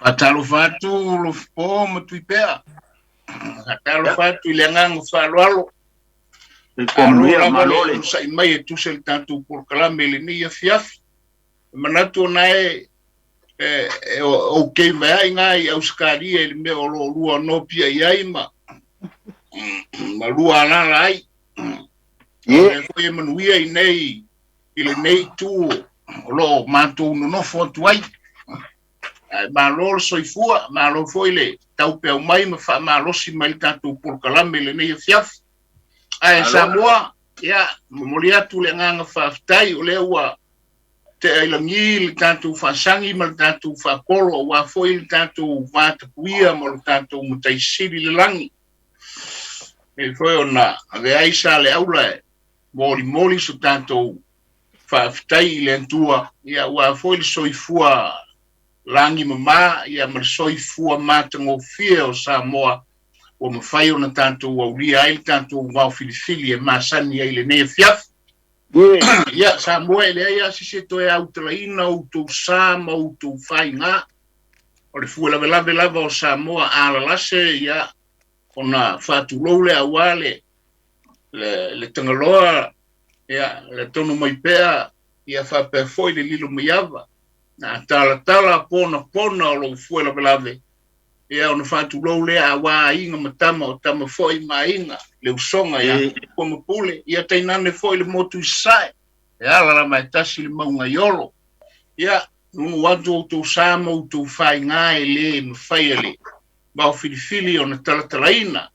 Atalo fatu Lofipo mo Tuipe'a. Atalo fatu ilangang faloalo. Alo malole sa mai tu sel tanto por kalame le ni fiaf. Manato nae o ke mai ngai auskari ele me o lua no pia yaima. Malua la lai. Ye foi manuia nei ile nei tu lo mantu no foto ai. Malo soifua malo foi le tau pe mai ma fa malo si mai tanto por kalame le nei fiaf. Ai Samoa ya molia tu le nganga faftai o le ua te ailangi le tanto fasangi ma le tanto fapolo wa foi le tanto vatapuia ma le tanto mutaisiri le langi e foi ona ave aisa le aula moli so tanto faftai le antua ya wa foi le soifua langi mama ya ma soifua matango fia o Samoa o me fai ona tanto o ria ai tanto Vaofilifili e masani ai le ne fiaf ya Samoa le ya si se to e autraina o to sama o to fai nga o le fu lava o Samoa ala lase ya ona fatu lole awale le tangaloa ya le tono mai pea ya fa pe foi le lilo miava na tala pona o lo fu lava ia ona fatu lole a wa inga matama o tama foi mainga le usonga ya como pule ia tainane foi le motu sai ia la mai tasi le maunga yolo ia no watu to samo to fai ngai le mfai le Vaofilifili ona talaina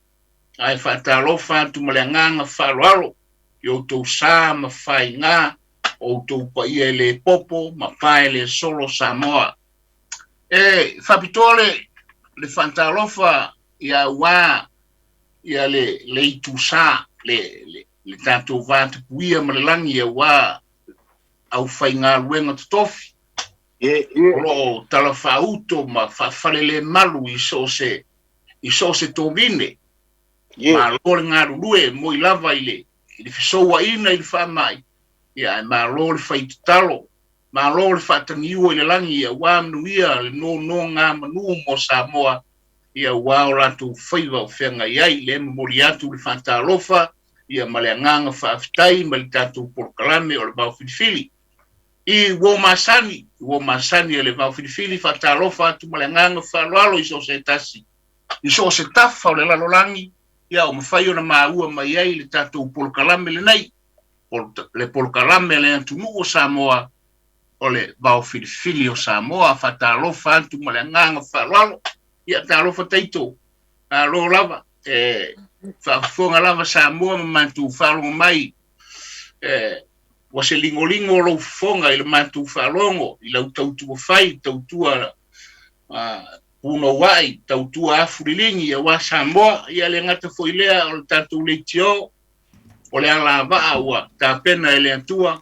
ai fatalo fatu malanganga faloalo yo to sama fai nga o to pa ia le popo ma fai le solo Samoa fabitole le fantalofa ya wa ya le itusa le tanto vant puia malangi ya wa au fainga luenga tofi lo talafauto ma fale le malu iso se tovine ma lo nga lue mo lava ile fiso wa ina il famai ya ma lo faitalo ma lo fatangiu ile langi ya wa nuia no nga manu mo Samoa ia wa ora tu faiva fenga ia le memoriatu le fantalofa ia malenganga faftai maltatu por kalame o Vaofilifili i wo masani le Vaofilifili fatalofa tu malenganga faloalo iso se tasi iso se tafa le lalolangi ia o mafai ona maua mai ai le tatu por kalame le nei le por kalame le tu no Samoa o le Vaofilifili o Samoa fatalofa tu malenganga faloalo ia talofa taito alo lava fa fonga lava Samoa mantu falongo mai wa se lingolingo lo fonga il mantu falongo ila tautu fai tautua puno wai tautua afurilingi ya wa Samoa ia le ngata foilea o tatu letio o le lava wa ta pena ele antua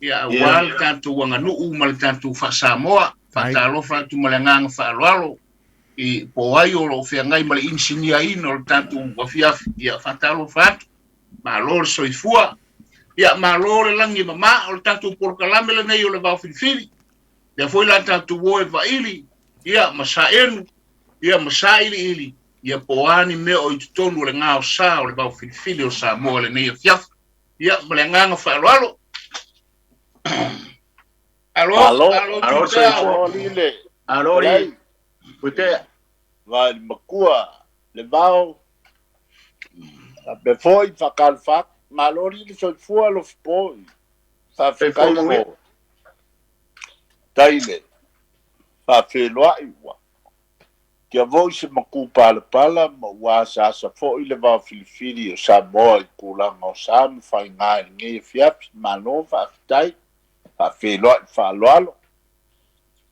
ia wal tantu wanga nu mal tantu fa Samoa fatalofa tu malanganga faloalo i po ai o lo fia ngai male insinia ino o tanto wafia ia fatalo fat ma lor soifua ia ma lor langi mama o tanto por kalame le nei o le Vaofilifili ia foi la tanto wo va ili ia masaenu ia masaili ia po ani me o tonu le ngao sa o le Vaofilifili o Samoa le nei fia ia male nganga falo alo Putea vai makua le vao be foi fakalfak malori le soifua Lofipo fa fekai mo taile fa Peilua wa kia voi se maku pala ma wa sa foi le Vaofilifili o Samoa kula ngo sam fa ngai ngi fiap mano fa tai fa Peilua fa loalo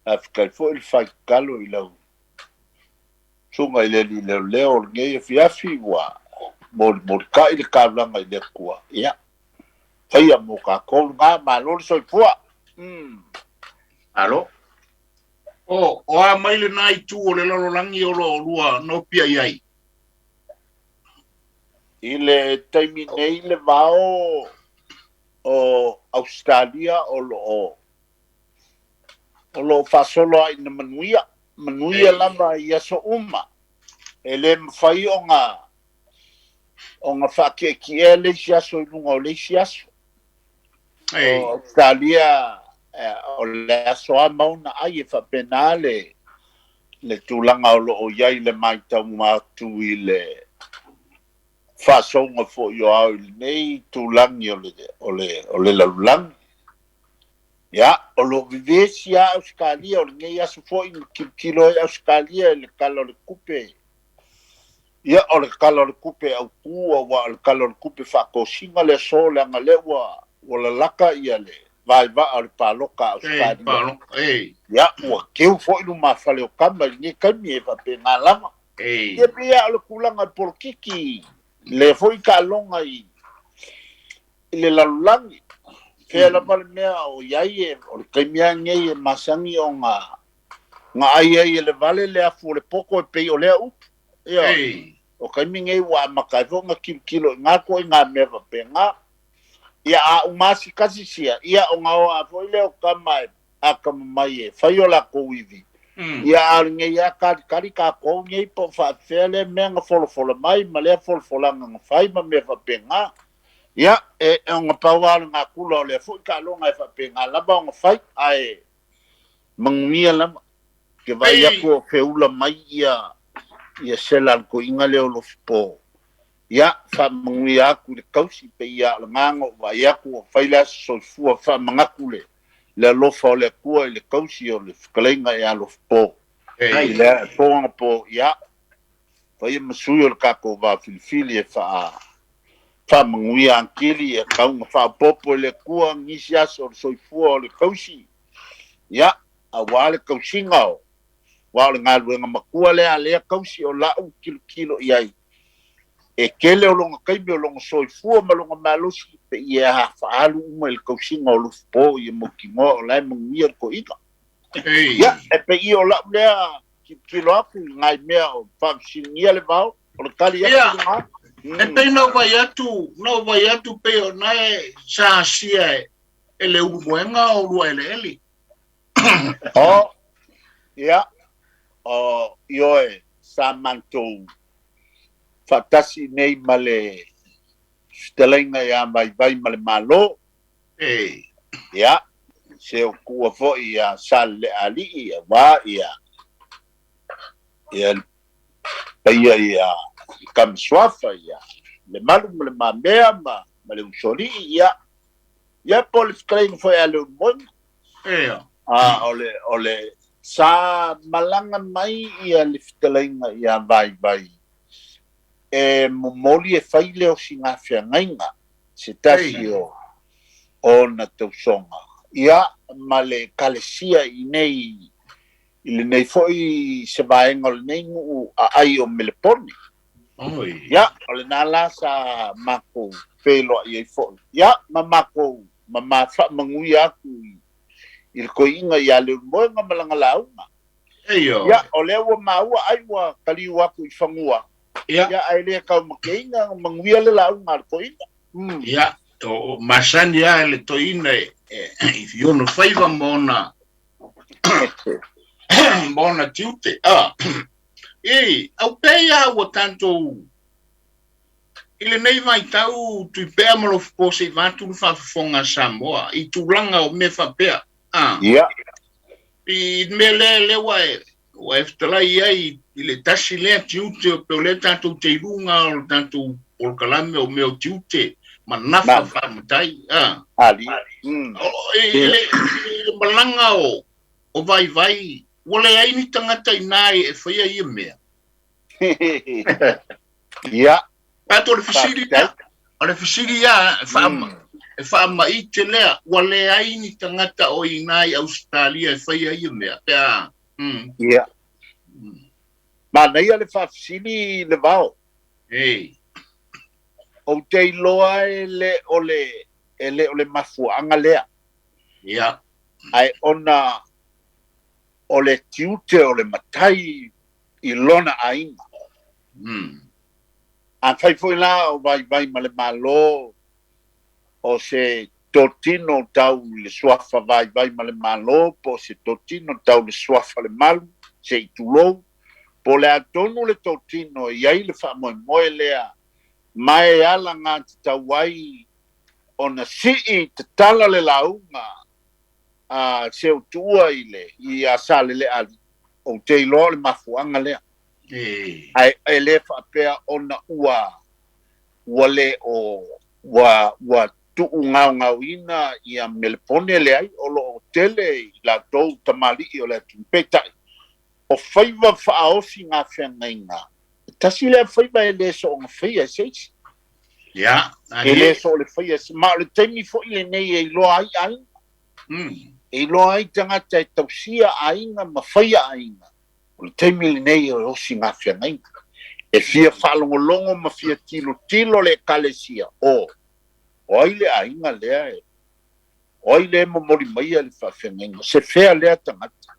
afkai foi fa kalo ilau sunga ile leo nge fiafi wa mor ka ile kablanga ile kwa ya faya mo ka ko nga malor soifua alo o a maile nai tu o le lalolangi o lo lua no pia iai ile termine ile vao o Australia o lo fasolo ina manuia manuia lava ia so uma. Ele mawhai o ngā whake le siaso I lunga o le siaso. O talia o le asoa mauna ai whapena le tūlanga o loo iai le maitau mātu I le whasonga fo I o au nei tūlangi o le lalulangi. Ia, o lo vivesi a Australia o le ngei aso fo I kilo e Australia le kala o le kupe. Ia, o le kala o le kupe au kua wa o le kala o le kupe whakosinga le so le anga lewa o le laka ia le vai o le paloka Australia. Ia, ua keu fo inu mawhale o kama ni kaimi e whape ngā lama. Ia pia o le kulanga porokiki le fo I ka longa I le lalulangi. Kea la pale mea o iai o le kaimia ngei masangi o ngā ai le vale le afu le poko e pei o lea upu. Ia, o kaimi ngei wa makaifo ngā kilo ngā koe ngā mea whape ngā. Ia a umasi kasi sia, ia o ngā o a foi leo kamai a kamamai e, whai o la kouivi. Ia a ngei a kari ka kou ngei po whaafea le mea ngā wholofola mai, ma lea wholofolanga ngā whai ma mea whape ngā. Ia, e o ngā pauaru ngā kula o lea fui ka longa e whape ngā laba o ngā whai, ae mangumia lama. Ke vai aku o whiula mai ia sela ko inga leo Lofipo. Ia, whamangui aku le kausi pe ia le ngango vai aku o whaila soifua whamangaku le lofa o le kua I le kausi o le whakalenga ia Lofipo. I le pōanga po ia, whaia masui o le kako Vaofilifili e whamangui ankili e kaunga whapopo le kua ngisi aso o le soifua o le kausi. Ia, a wale kausinga o. Wale ngā luenga makua lea kausi o lau kilo iai. E kele o longa kaimi o longa soifua ma longa malosi pe ia hawhaalu uma il kausinga o Lofipo I moki moa o lai mangumia ko ina. Ia, e pe I o lau lea kilo aku ngai mea o whamsingia le vau o le kali aku ngā. E pe no vai atu pe o nae sa sia e le uruenga o lua ele. O, ia, o ioe sa mantou. Fatasi nei male stelenga ia vai male malo. Ia, se o kua fo ia sale ali ia wa ia. Ia ia kam swafa ia. Le malu male mamea ma le usori ia. Ia pol skrein fo ia le mon. Ole sa malanga mai ia le stelenga ia vai. E momoli e whaile o singa whiangainga se tasi o na tausonga. Ia ma le kalesia I le nei foi se vaenga o le nei ngu a ai o meleponi. Ia, o le nala sa mako Peilua I foi. Ia, ma mako, ma mangui aku I le koinga ia le moenga malanga launga. Ia, o le ua maua ai wa kaliu aku I whangua. Ia ai le ka makeinga manguia le launga le koinga. Ia, o masani ia le toina if you no favor mona tiute. Au peia o tanto ile nei vai tau Tuipe'a ma Lofipo se vatu whafonga Samoa I tūlanga o me whapea. Ia. I me le wae o eftala I le tasi lea tiute o peo le tanto te runga o tanto o kalame o meo tiute ma nafa whamatai. Ali. Ile malanga o vai wale ai ni tangata I nai e whaia I mea. Ia. Pato le fisiri ia whaama I te lea wale ai ni tangata o I nai Australia e whaia I mea. Ia. Ma nei ale whafisili le vau. O te iloa o le mafuanga lea. Ia. Ai ona o le tiute o le matai I lona ainga. An fai foi la o vai ma le malo o se totino tau le suafa vai ma le malo po se totino tau le suafa le malu se tulo po le atonu le totino iai le fa'amoemoe lea mai ala ngā tawai ona si'i te tala le launga se utua i a sale le ali o te ilo le mafuanga lea ai le whapea ona ua le o wa tu'u ngau ina i a melepone le ai o lo tele i la tou tamali o le Tuipe'a o whaiva whaaosi ngā whengainga tasi le whaiva e le so ngā whaia seisi e le so le whaia ma le teimi fo i le nei e loa ai e loa ai tangata e tausia ainga ma whaia ainga o le teimi le nei o osi ngā whengainga e fia whalongolongo ma fia tilo le kalesia o ai le ainga lea e oi le momori mai le whawhengainga se whea lea tangata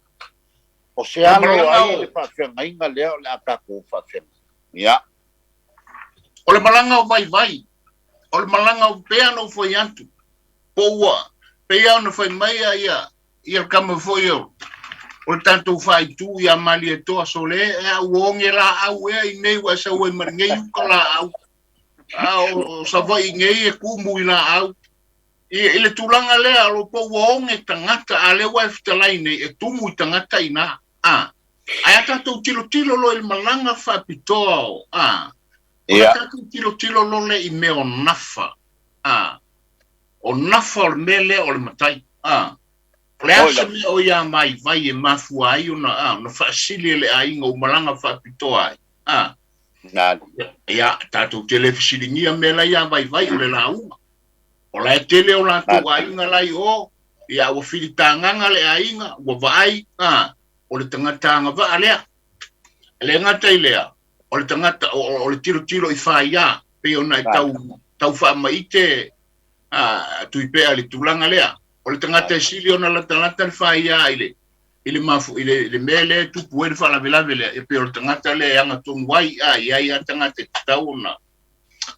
o se alo ai le whawhengainga lea o le akako whawhengainga o le malanga o vai o le malanga o pea no foi antu poua pea no foi mai ia le kama foi o le tanto fai tu ia mali e toa sole e a uonge la au e i nei wa sa ue marngei ukala au sa vai ngei e kumu ila au i le tulanga lea alo po uonge tangata a le wa fitalai nei e tumu i tangata ina ai tatou tilo lo il malanga fa pitoa o tatou tilo lo le i me o nafa o nafa o le mele o le matai le asa me o ia mai vai e mafua ai ona whaasili le ainga o malanga fa pitoa ai ia tatou telefisilingia me la ia vai o le launga o la tele o la tou ainga lai o ia ua filitanganga le ainga ua vai o le tangata anga va alea le ngata i lea o le tangata o le tilo i whaia pe ona i tau wha maite Tuipe'a le tulanga lea o le tangata e sili ona la talata le whaia ile mafu ile mele tupu e le whalavelave lea e pe o le tangata le anga tongu wai ia tangata e tau ona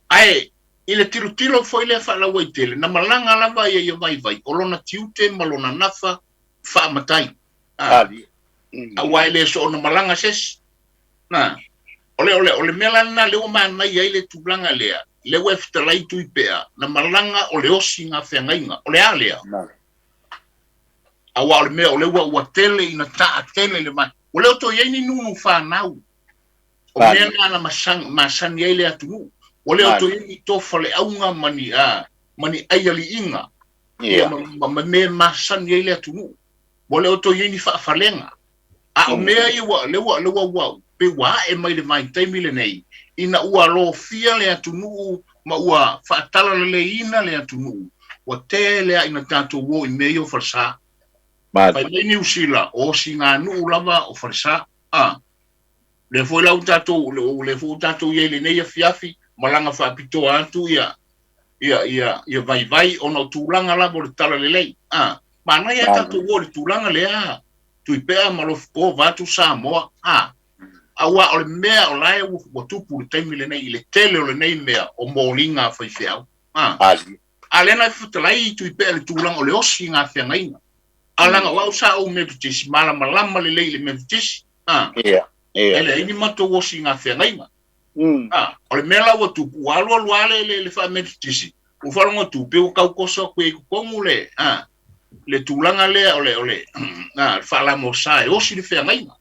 ai ile tilo foi le whalawai tele na malanga lava ia vai o lona tiute malona nafa wha matai awai le so ona malanga ses na ole mela na le o mana ia ile tublanga lea le wefta lai Tuipe'a na malanga ole osi nga whengainga ole alea awa ole mea ole wa tele ina taa tele le mai ole oto yeini nunu whanau o mea na masani ele atunu ole oto yeini tofa le aunga mani aiali inga ma me masani ele atunu ole oto yeini whaafalenga o mea iwa lewa pe wa e mai le mai taimi le nei ina ua lo fia le atunu ma ua whaatala le ina le atunu wa tele a ina tato wo i meio farsa pai le New Zealand o singa nu lava o farsa le foi lau tato le foi tato ye le nei fiafi malanga fa pito atu ia vai ono tulanga la bo tala le lei mana ia tato wo tulanga le Tuipe'a ma Lofipo vatu Samoa awa o le mea o lai wa tupu le taimi le nei le tele o le nei mea o molinga fai feau alena futalai Tuipe'a le tulanga o le osi ngā whengainga alanga wau sa o medutisi malama le lei le medutisi ele ini mato osi ngā whengainga o le mea lawa tupu walo le wha medutisi u whalonga tupe o kaukosa koe kukongu le tulanga lea ole Faasamoa osi le whengainga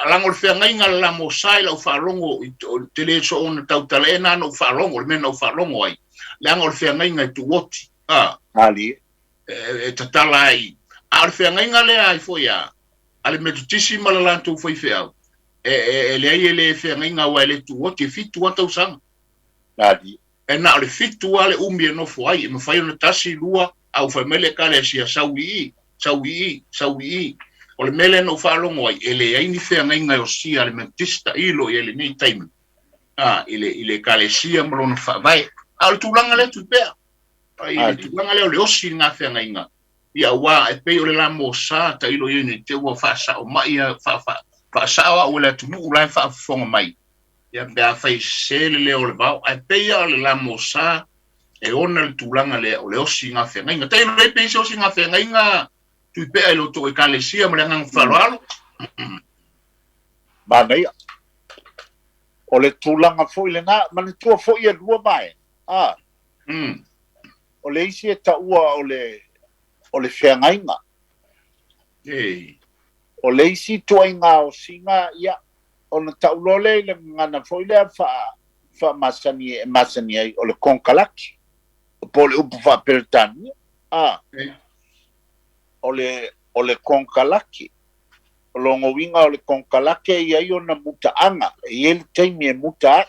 alango le whengainga la mosai lau whalongo tele so ona tautala e nana u whalongo le mena u whalongo ai le anga o le whengainga i tu woti e tatala ai a le whengainga lea ai foi ale metutisi malalantou foi feau e le ai le whengainga wa le tu woti fitu watau sanga e na le fitu ale umi e nofo ai e mawhai ona tasi lua au whai mele kale sia sauii o le mele no whalongo ai ele ai ni whengainga o sia le mentista ilo i ele nei taimi ile kale sia malona whawai le tulanga le Tuipe'a ile tulanga le o le osi ngā whengainga ia wa e pei o le la mosa ta ilo i ni te ua whaasao mai whaasao o le atunu ulai whaafonga mai ia bea whai sele le o le vau e pei o le la mosa e ona le tulanga le o le osi ngā whengainga ta ilo e pei se osi ngā whengainga Tuipe'a ilo to e kale sia ma le ngang whaloalo Manai o le tūlanga fo i le ngā mani tua fo i lua mai o le isi e taua o le whiangainga o le isi tuainga o singa ia o na taulole le ngana fo i le fa masani ai o le konkalaki o po le upu fa peritani o le konkalaki o longo winga o le konkalake ia i o na mutaanga i ele teimi e muta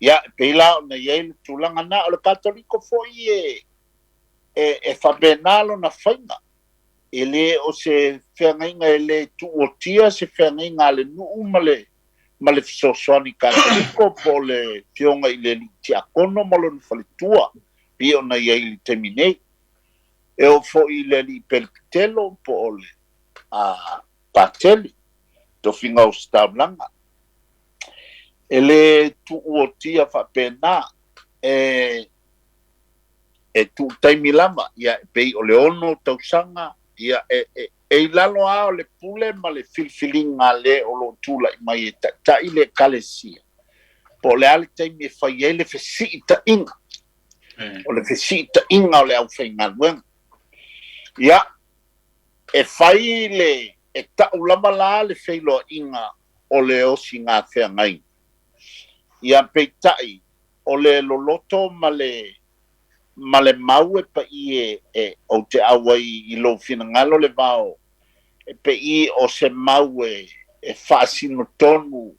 ia peila o na ia le tulanga na o le katoliko fo i e fabenalo na whainga ele o se whengainga ele tuotia se whengainga le nuu ma le fisosoni katoliko po le fionga i le tiakono malo ni falitua pi o na ia i le teimi nei e o fo i le li pelkitelo po o le pateli to finga o stablanga ele tu otia fa pena e tu taimilama ia pe o le ono tausanga ia e lalo a le pule ma le filfilinga le o lo tula mai ta ile kalesia po le ale taimi fa ile fesita inga o le fesita inga o le au fenga wen ia e fai le e taulama la le feilo inga o le osi ngā whengai. Ia peitai o le loloto ma le mau e pa i o te awai i lo fina ngalo le vao e pe i o se mau e whaasino tonu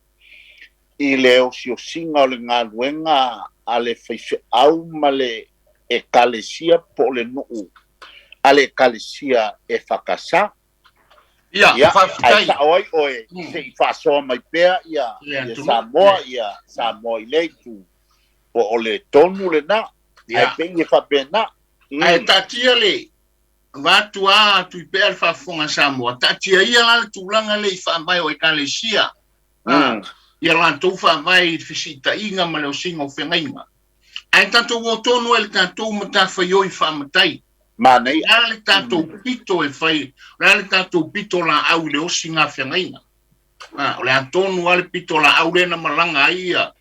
i le osi o singa o le ngā luenga a le whaife au ma le e kalesia po le nuu a le kalesia e whakasa. Ia, ai sa oi oi se i Faasamoa mai pea ia Samoa i leitu o le tonu le na ai pengi fa pena ai tatia le vatua Tuipe'a le fafonga Samoa tatia ia la tulanga le fa mai o ekalesia ia la tu fa mai fisita inga ma le singo fengainga ai tanto o tonu el tanto mata fa yo i fa matai manei ale tato pito e fai ale tato pito la au le osinga whengaina o le antonu ale pito la au le na malanga ia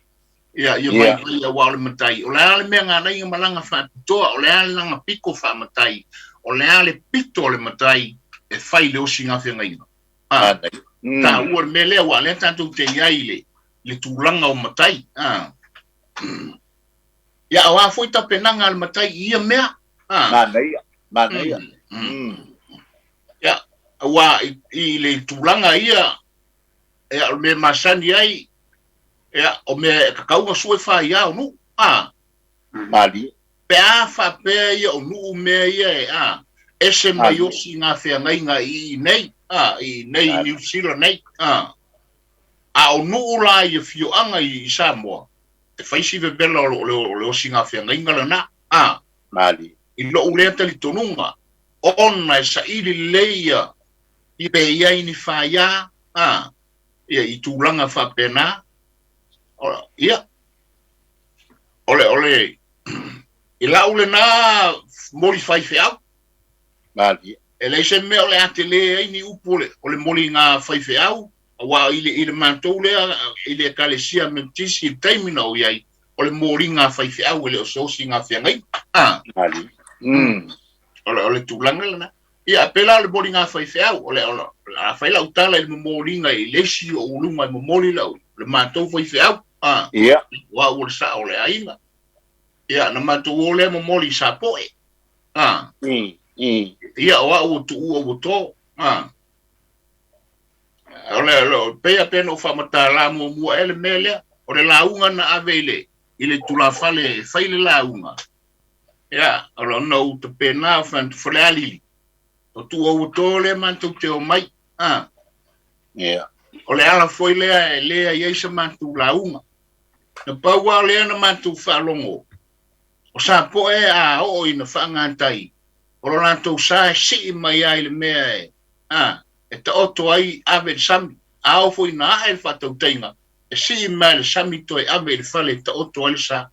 mai ia wale matai o le ale mea ngana ia malanga whapitoa o le ale langa piko wha matai o le ale pito le matai e fai le osinga whengaina ta ua me lea wa le tato te iai le tūlanga o matai ia awa foi ta penanga al matai ia mea manei ya wa i le tulanga ia e me masani ai ya o me kakau sue fa ia no mali pe a fa pe ia o nu me ia ese mai o singa fe nga i nei i nei New Zealand nei a o nu la i fio anga i Samoa e fai si ve bella o singa fe nga lana mali i lo uleta li tonunga ona e sa ili leia i pe ia ini whaia ia i tūlanga whapena ia ole i la ule na moli whaife au mali e le se me ole ate le ini upu ole moli ngā whaife au wa ile mantou lea ile kalesia mentisi i taimina o iai ole moli ngā whaife au ele o sosi ngā whiangai mali ole tūlanga lana ia pela le moli ngā whaife au ole a whaila utala i moli ngā i lesi o ulunga i moli lau le mantou whaife au ia wa ule sa ole ainga ia na mantou ole moli sa poe ia wa o tu o to ole pea pena o whamata la mua ele mele ole launga na avele ile tula fale faile launga ia ole no te pena fan fulali o tu o to le mantou te o mai ia ole ala foi le ia se mantou launga na paua le na mantou falongo o sa poe o ina whangantai o lo nantou sa si mai ai le mea e ta oto ai ave sami ao foi na e fatau tenga e si mai sami to e ave le fale ta oto ai sa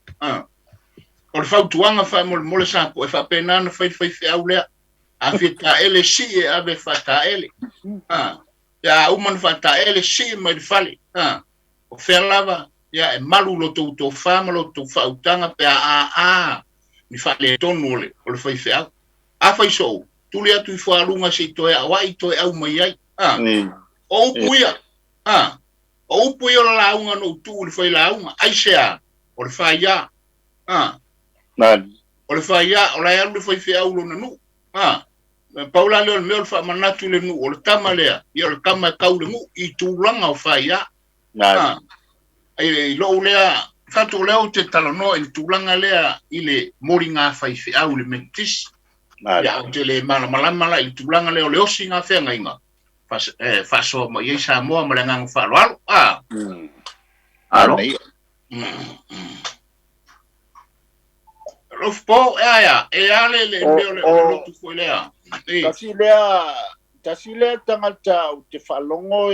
o le fautuanga fa mole sa po e fa pena na fai au le a fita ele si e ave fata ele ya uman fata ele si mai fali o felava ya e malu lo to fama lo to fautanga pe a ni fale tonu le fai fea a fai so tuli atu i whaalunga se toe a wai toe au mai ai o upuia o upuia o la launga no tu le fai launga ai sea o le fai ya o le fai ya o la ya le fai fea ulo na nu Paula le meo fa manatu le nu o le tama lea ia le kama kau le mu i tūlanga o fai ya ai lo lea fatu leo te talono i tūlanga lea i le mori ngā fai fea u le metis ya o te le malama i tūlanga leo le osi ngā fea ngainga Faasamoa i Samoa ma le ngang whaaloalo alo Lofipo e ale le meo le lotu fo lea tasi lea tangata o te whalongo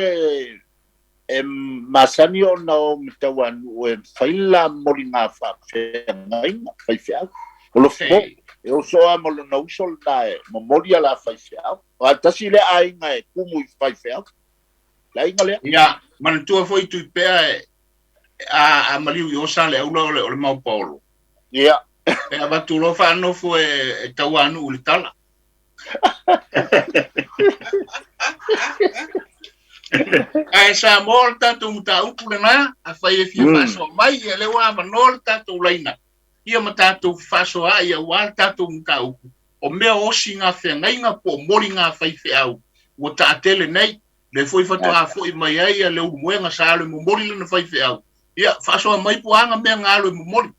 masani o nao mtawan o whaila mori ngā whawhea ngainga whaiwhea o Lofipo e o soa mo le nausol nae mo mori ala whaiwhea o tasi lea ainga e kumu i whaiwhea la inga lea ia manatua foi Tuipe'a a maliu i osa le aula o le Levaopolo ia e abatulo whanofo e tauanu uli tala ai Samoa tatu muta upule na a fai e fia faso mai e lewa manol tatu laina ia matatu faso a ia wal tatu muta upu o mea osi ngā whea ngainga po mori ngā fai au o ta atele nei le foi fatu a foi mai ai a leu muenga sa alo mo mori le na fai au ia faso mai puanga mea ngā alo mo mori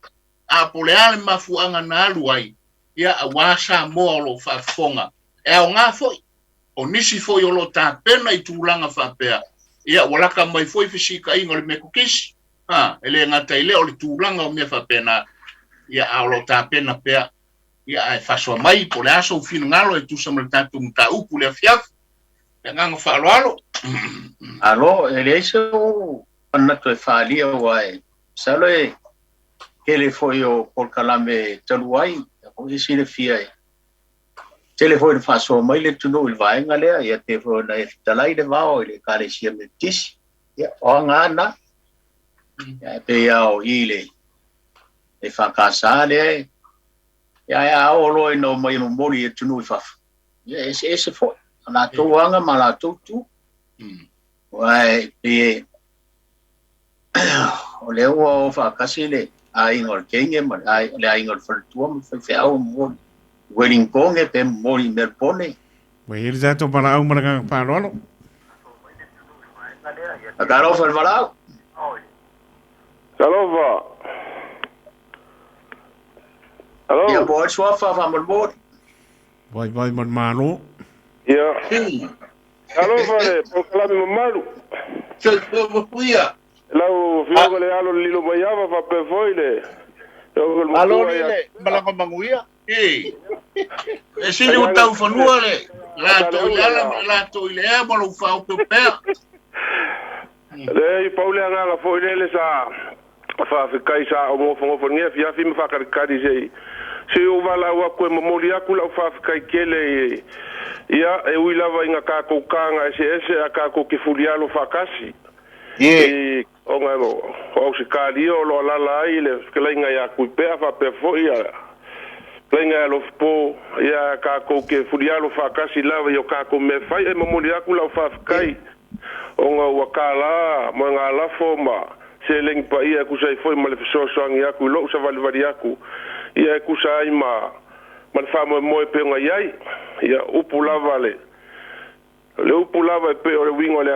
a poleale mafuanga na alu ai ia a wasa mo lo fa fonga e o ngā foi o nisi foi o lo ta pena i tūlanga whapea ia walaka mai foi fisika ingo le meko kisi ele ngata ile o le tūlanga o mea whapena ia a lo ta pena pea ia ai faso mai po le aso fina ngalo e tusa mle tatu mta upu le afiaf e nganga whaaloalo alo ele iso anatu e whaalia wai salo e kele foi o polkalame taluai o isi le fia e tele foi faso mai le tuno il vaenga lea ia te foi na talai le vao ile kale sia me tis ia o ngana ia pe ia o ile e fakasale ia o lo no mai no mori e tuno i faf ia ese foi ana toanga mala tu vai pe o le o fakasile ai ngor kenge ma ai le ai ngor fortua mo fe au mo wedding konge pe mori merpone we ir zato para au maranga parolo agaro fer varao Salova Hello ya boy swafa fa mo bot vai mon malo ya Salova le proclame mo malu se po puia lau fiogo le alo lilo maiava fa pe foile alo le malanga manguia e sili o tau whanua le la to ile e mo lo fa o pea le i paule anga foile le sa fa fikai sa o mo fongo fongia fia fi me fa karikari se o vala wa ko mo molia kula fa fikai kele ia e uilava inga ka ko kanga ese aka ko kifulialo fa kasi e o nga o se kali o lo la ile sklenga ya Tuipe'a fa pe fo ia lenga Lofipo ia ka ko ke fulialo fa kasi lava yo ka ko me fai e mo ya ku la fa kai o nga wakala mo nga la forma se leng pa ia ku sai foi mal so sang ya ku lo sa valvari aku ia ku sai ma man fa mo pe nga yai ia upulava le upulava pe o wingo le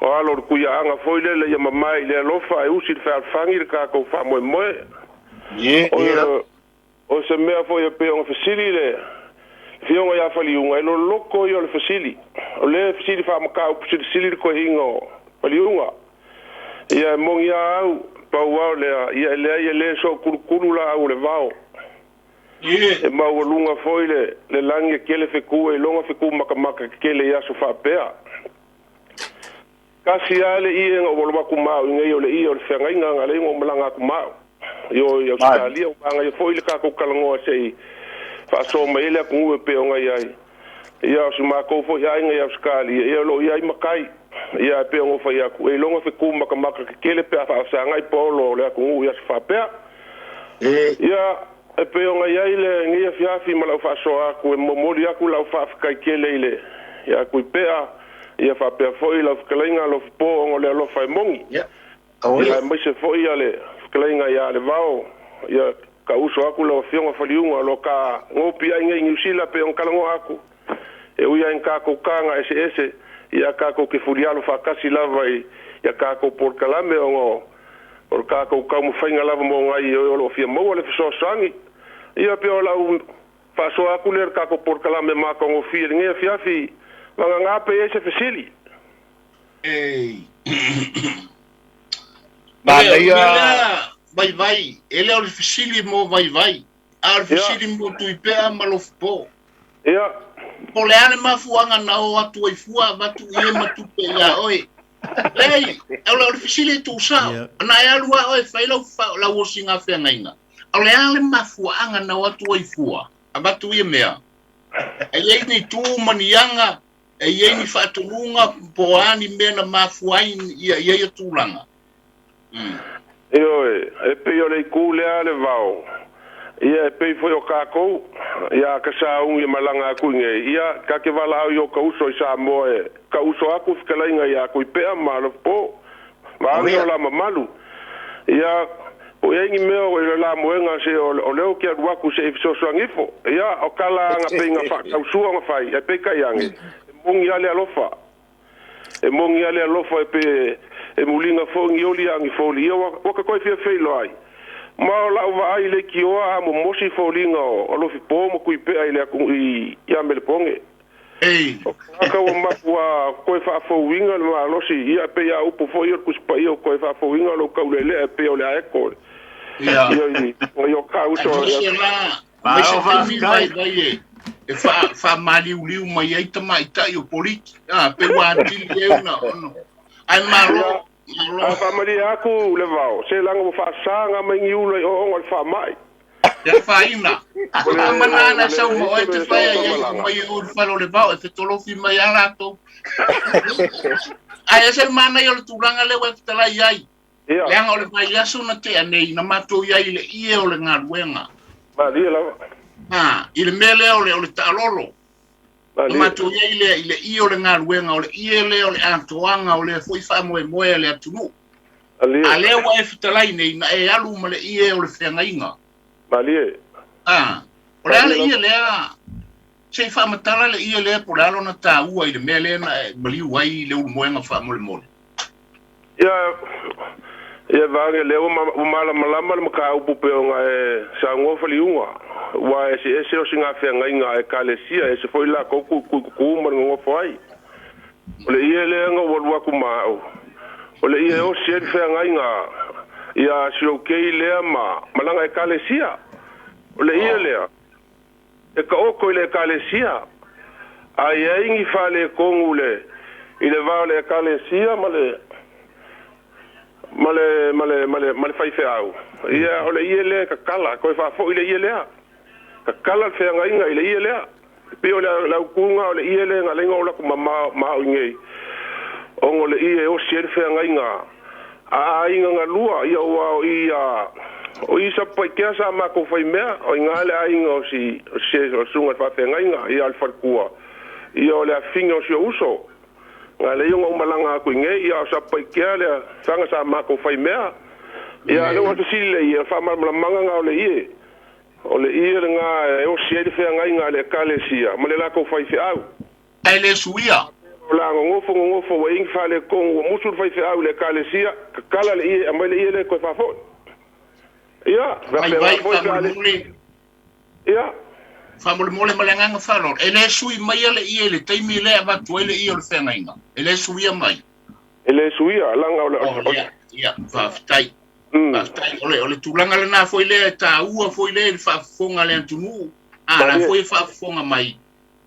o alo ku ya anga foi le ya mamai le lofa e usi fa fangir ka ko fa mo o se mea foi pe on fasili le fionga ya Faliuga lo loko yo le fasili o le fasili fa maka o fasili ko ingo Faliuga ia mongia au pa wa le ia le so kurkuru la o le vao e ma o lunga foi le lange kele fe ku e longa fe ku maka kele ya so fa pea kasi ale i ngo lo ku ma ngai o le i o le fenga nga le ngo mlanga ku ma yo Australia o banga yo foi le ka ko kalango sei fa so mai le ku pe o ngai ai ia si mako fo ia inga ia skali ia lo ia makai ia pe ngo fa ia ku e longa fe ku maka kele pe fa sa ngai polo le ku ia fa pe ia e pe nga ia ile ngia fiafi mala fa so aku e momoli aku la fa kai kele ile ia ku pe ia fa pe fo ia klenga lo po ngo le lo fa mongi ia mai se fo ia le klenga ia le vao ia ka uso aku lo fionga Faliuga lo ka ngopi ai ngai usila pe on kalango aku e uia en kako kanga ese ia kako ke furialo fa kasi lava ia kako por kalame o por kako ka mo fainga lava mo ngai o lo fia mo le so sangi ia pe ola fa so aku le kako por kalame ma ko ngo fia ngai fia fi nga nga pe ese fesili vai ele o fesili mo vai al fesili mo Tuipe'a ma Lofipo ia po le ane mafuanga na o atu ai fua batu ie matupe ia oi lei au le fisili tu sa na ia lua oi faila la wosinga fengainga au le ane mafuanga na o atu ai fua abatu ie mea e ye ni tu manianga e ye ni fatunga po ani mena mafuain ia tulanga e pe yo le kule ale vao ia pe foi o kako ia ka sa un ia malanga ku nge ia ka ke vala yo ka uso Samoa ka uso aku fkalainga ia ku pe malo po ma la mamalu ia o yengi meo le la moenga se o leo ki adwa ku se so swangifo ia o kala nga pe nga fa ka uso nga fai e pe ka yange mongi ale alofa e pe e mulinga fo ngi oli angi fo li o ka ko fe lo ai ma la va ai le ki o a mo mosi folinga o Lofipo mo Tuipe'a ile ku i ia mele ponge ka o ma ko fa fo winga ma lo si ia pe ia upo fo yo ku spa yo ko fa fo winga lo ka le pe o le a ko ia yo ka uso fa maliu mai ai tamai tai o politi pe wa tili na ai malo fa mali aku le vao se langa mo fa sanga mai ulo o fa mai ya fa ina manana sa mo e te fa mai o fa lo le vao e te tolo fi mai ala to ai ese mana yo tu ranga le wa tala yai le anga o le mai asu na te anei na mato yai le ie o le ngaruenga mali la ile mele o le talolo ma tu ile io le ngaruenga o le ile o le antoanga o le foi fa mo le atunu ale wa e fitalai nei na e alu ma le ie o le fengainga mali o le ile se fa matala le ile por alo na ta ua ile mele na mali wai le moenga fa mo le mo ia vage le o malama ma ka upu pe nga sa ngo Faliuga wa ese o singa fengainga e kalesia ese foi la ko ku ma ngo foi ole ie le ngo wolwa ku ma ole ie o se fengainga ia sio ke le ma malanga e kalesia ole ie le e ka o ko le kalesia ai ai fale kongule ile va le kalesia male fai feau ia ole ie le ka kala ko fa fo ile ie le ka kala fe nga inga ile ie le pe ole la kunga ole ie le nga lenga ola ku ma ngei ongole ie o se fe nga inga a inga nga lua ia o isa pa ke sa ma ko fai me o inga le inga o si o sunga fa fe nga inga ia al farkua ia ole a finga o si uso nga le yung malanga ko nge ia sa pa ke le sanga sa ma ko fai me ia le wa sile ia fa manga nga ole ie nga o se de fe nga inga le kalesia ma le la ko fai fe au ai le suia la ngofo wa ing fa le ko musul fai fe au le kalesia kala le ie ma le ie le ko fa fo ia ia famole mole malanga falo ele sui mai ele ile taimi le va tuele i o fengainga ele suia mai ele suia langa ia fa tai ole tulanga le na foi le ta ua foi le fa fonga le antunu la foi fa fonga mai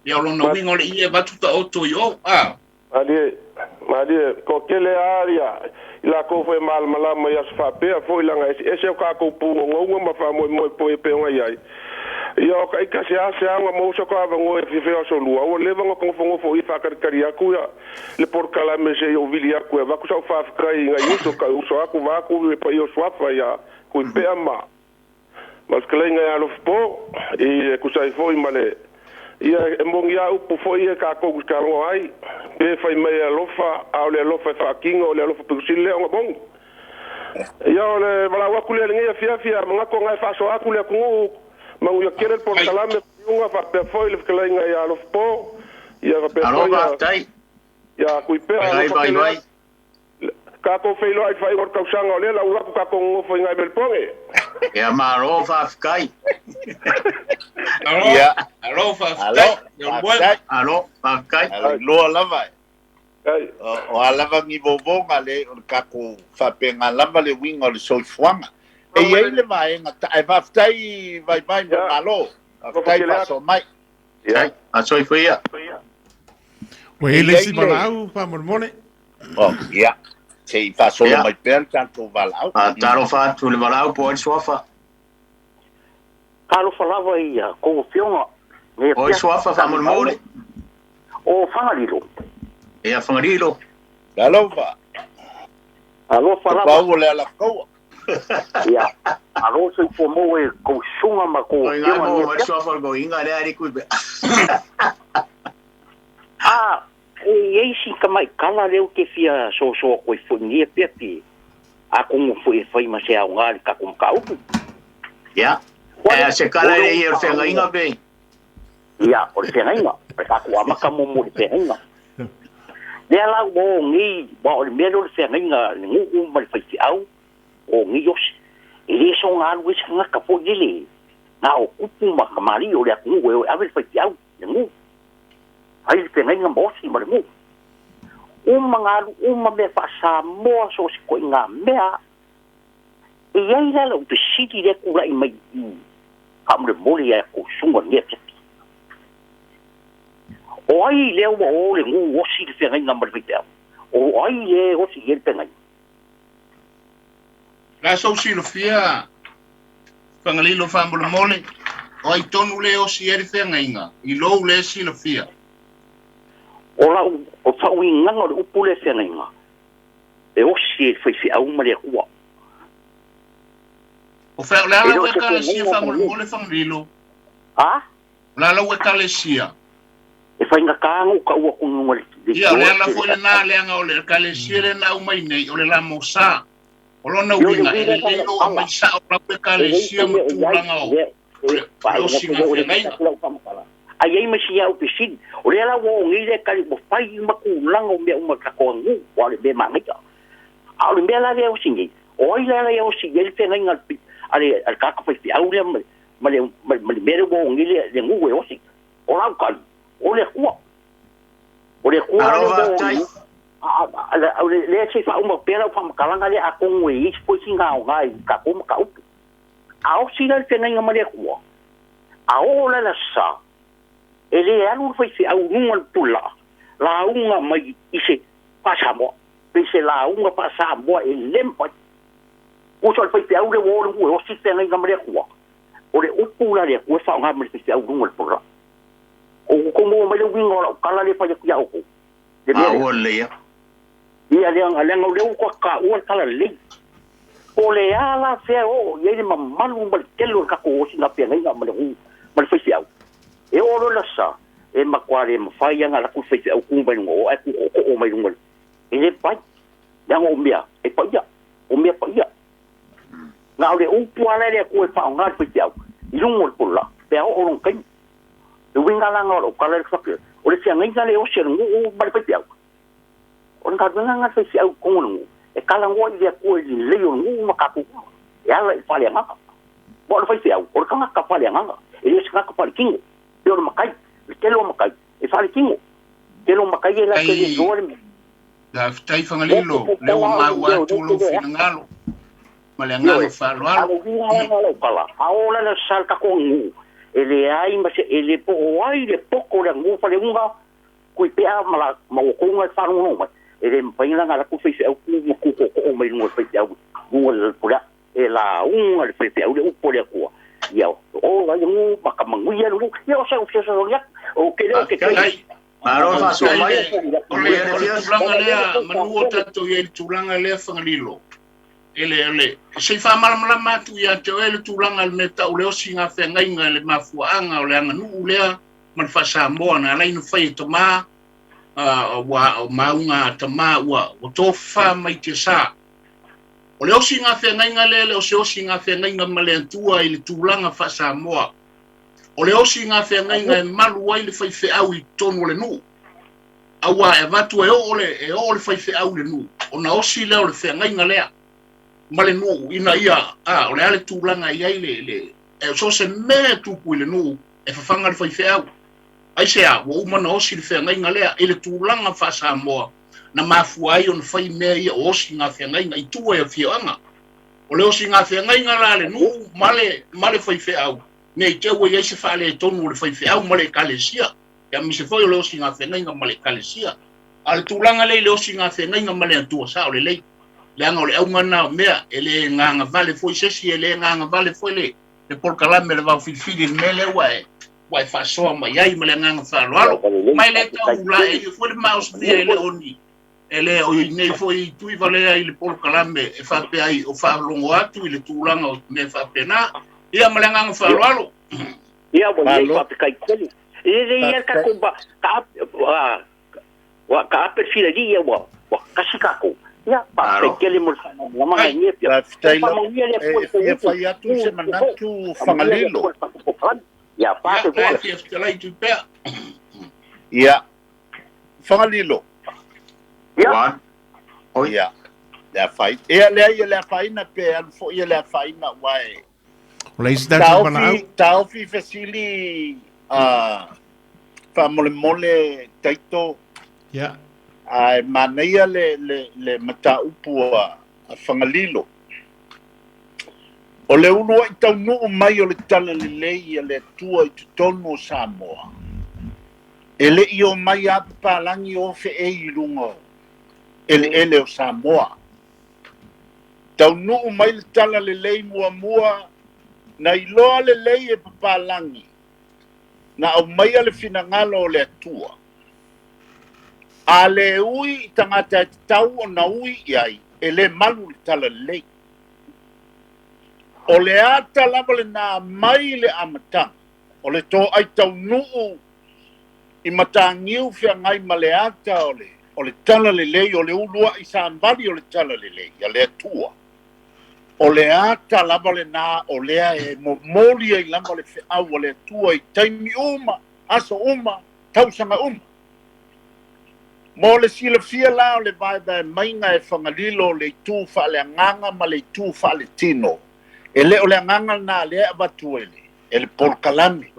ia lo no wingo le ia va tuta oto yo ali ko kele aria la ko foi mal malama ia fa pe foi langa ese ka ko pu ngo ma fa mo po pe nga ia Ia ka ika se anga mo so ka vango e fe so lua o le vango ko fongo fo I fa kari aku ya le por kala me se o vili aku va ku sa fa kai nga yuso ka uso aku va ku pa yo swafa ya ku Tuipe'a ma mas klenga ya Lofipo e ku sai foi male ia mong ia upu foi ka ko ku ka ngo ai pe fai me lofa au le lofa fa kingo le lofa pusile o bong ia le bala wa ku le ngia fia manga ko ngai fa so aku le ku mangu ya kere por kalame unga fa pe foi le klenga ya Lofipo ia pe foi ya ku Tuipe'a bye ka ko feilo ai fai or kausanga le la ura ka ko ngofo ngai belponge ya maro fa kai alo fa alo fa kai lo lava o alava ngi bobonga le ka ko fa penga lava le winga le soifuanga e ye le vai ngata e va ftai vai malo ftai paso mai ya a soifuia we le si balau pa mormone oh ya sei fa solo mai per tanto valau taro fa tu le valau po sofa Kalo falava ia ko fionga o sofa fa mormone o fangalilo e fangalilo galova alo falava pa le la ko ia alo se po mo e ko sunga ma ko fionga o sofa go inga le ari ku e si kamai kala leo ke fia so ko funia pepe a como foi ma se a ngal ka kum ka upu ya se kala le ir se inga be ya o se inga ka ku ama ka mo se inga le la bo ngi bo le mero se inga ngu ma fa si au o ngi yo ele so ngal wis nga ka po dile na o kupu ma ka mari o le ku we a fa si au ngu ai te ngai ngam si ma mu uma me Faasamoa so se ko nga mea e ai la o te siti le kula I mai kam le moli ya ko sunga ne te o ai le o le ngu o si te ngai ngam ma o ai le o si el te ngai la so si lo fia fangalilo fambolo mole o ai tonu le o si el te ngai nga I lo le si lo fia ola o fau nganga o upule senga e o si foi fi au mare kwa o fa la we ka si fa mo le familo la we ka le sia e fa nga ka ngo ka o ku ngol ia le na foi na le nga o le ka le sia le na o mai nei o le la mosa o lo na winga e le o mai sa o la we ka le sia mo tu la nga o si nga ngai ai ai masi au pisin o le ala wo ngi le kali mo fai ma ku langa o me uma ka ko ngu o le be manga a le me la le o singi o ile la o singi le tenga ngal ale al ka ka fi au le ma le me wo ngi le ngu we o si o la ka o le ku a le se fa uma pera fa ma kalanga le a ko ngi po singa o ngai ka ko ma ka u a o si le tenga ngal ma le ku a o la sa ele alu foi se au ngal pula la unga mai ise Faasamoa pese la unga Faasamoa e lempa o so foi au le wo o si tenga ngamre kwa o le upula le o fa ngamre se au ngal pula o como mai le wingo kala le fa ya ko de o le ya le le ko ka o kala le o le ala fe o ye ma malu mal telo ka ko si na pe ngamre mal foi se au e oro la sa e makware mafai anga la ku fai au kumba ngo ai ku o mai ngol e pai yang o mia e pai ya o mia pai ya na le u puala le ku e fa ngal fai au ilungol pula pe o ron kai e winga la ngol o kala fa o le sia ngai le o sia ngu ba fai au o nda nga fai au ko ngu e kala ngo ile ku le yo ngu makaku ya la fa le nga bo fai au o kanga ka fa le nga e le ska ka fa kingo yo makai kelo makai e fale kingo kelo makai e la ke le dorme la tai fangalilo le o ma wa tu lo finangalo ma le ngalo fa lo alo kala aola na sal ka ko ngu ele ai ma se ele po ai le poko le ngu fale unga Tuipe'a ma ko ngal fa no ma ele mpaina ngala ku fe au ku ko o mai no fe au ngu le pula e la unga le fe au le u pole ko ia o la ngu makamangui lu ia o sa ya o ke Maro Faasamoa ole tulanga lea manuo tato ye tulanga lea fangalilo ele se fa malama tu ya te ele tulanga le meta ole o singa fengainga le mafuanga ole anga nu lea man Faasamoa na lai no fai to ma wa maunga tama wa o tofa mai te sa ole o singa fengainga le o se o singa fengainga male tua ile tulanga Faasamoa ole o singa fengainga malu wai le fai fe au I tonu le nu awa e vatu e ole fai fe au le nu ona osi le ole fengainga lea male nu ina ia ole ale tulanga ia le e so se me tupu le nu e fafanga le fai fe au ai se a wo mana osi le fengainga lea ele tulanga Faasamoa na mafu ai on fai me ia osi nga fengainga I tua e fianga ole osi nga fengainga la le nu male fai fe au ne te wo ye se fa le tonu le fai fe au male kalesia ya mi se foi le osi nga fengainga male kalesia al tulanga le osi nga fengainga male tua sa ole le anga ole au ngana mea ele nganga vale foi sesi ele nganga vale foi le polkalame le Vaofilifili mele wai fasoa mai ai male nganga falo mai le tau la e foi le mouse via ele oni ele o nei foi tui vale ai le polkalame e fa pe ai o fa longo atu ile tulanga o me fa pena ia male nganga falo ia bo nei fa kai koli ia ka kumba ka perfila dia wa kasikaku ya pa kele mo mama ni pia e fai atu se manatu fangalilo ya pa to Tuipe'a ia fangalilo ya ia le fai le fai na pe al fo ia le fai na wai Ole isi tau pana au. Tau fi fesili fa mole taito Ya. ai manaia le mata upua fangalilo o le ulu I tau nuu mai o le tala le lei le tua I tutonu o Samoa ele I o mai apa palangi o fe e I lunga ele o Samoa tau nuu mai le tala le lei mua na iloa le lei e papalangi na au mai le finangalo o le atua ale ui tangata tau o na ui iai ele malu le tala le lei o le ata lava le nā mai le amatanga o le tō ai tau nuu I matangiu whiangai ma le ata o le tala le lei o le ulua I sāmbali o le tala le lei a le atua o le ata lava le nā o lea e moli ai lava le whiau o le atua I taimi aso tausanga mo le sila fia la o le vai mainga e whangalilo le tū whaale anganga ma le tū whaale tino e le o le anganga nā lea abatuele e le polkalame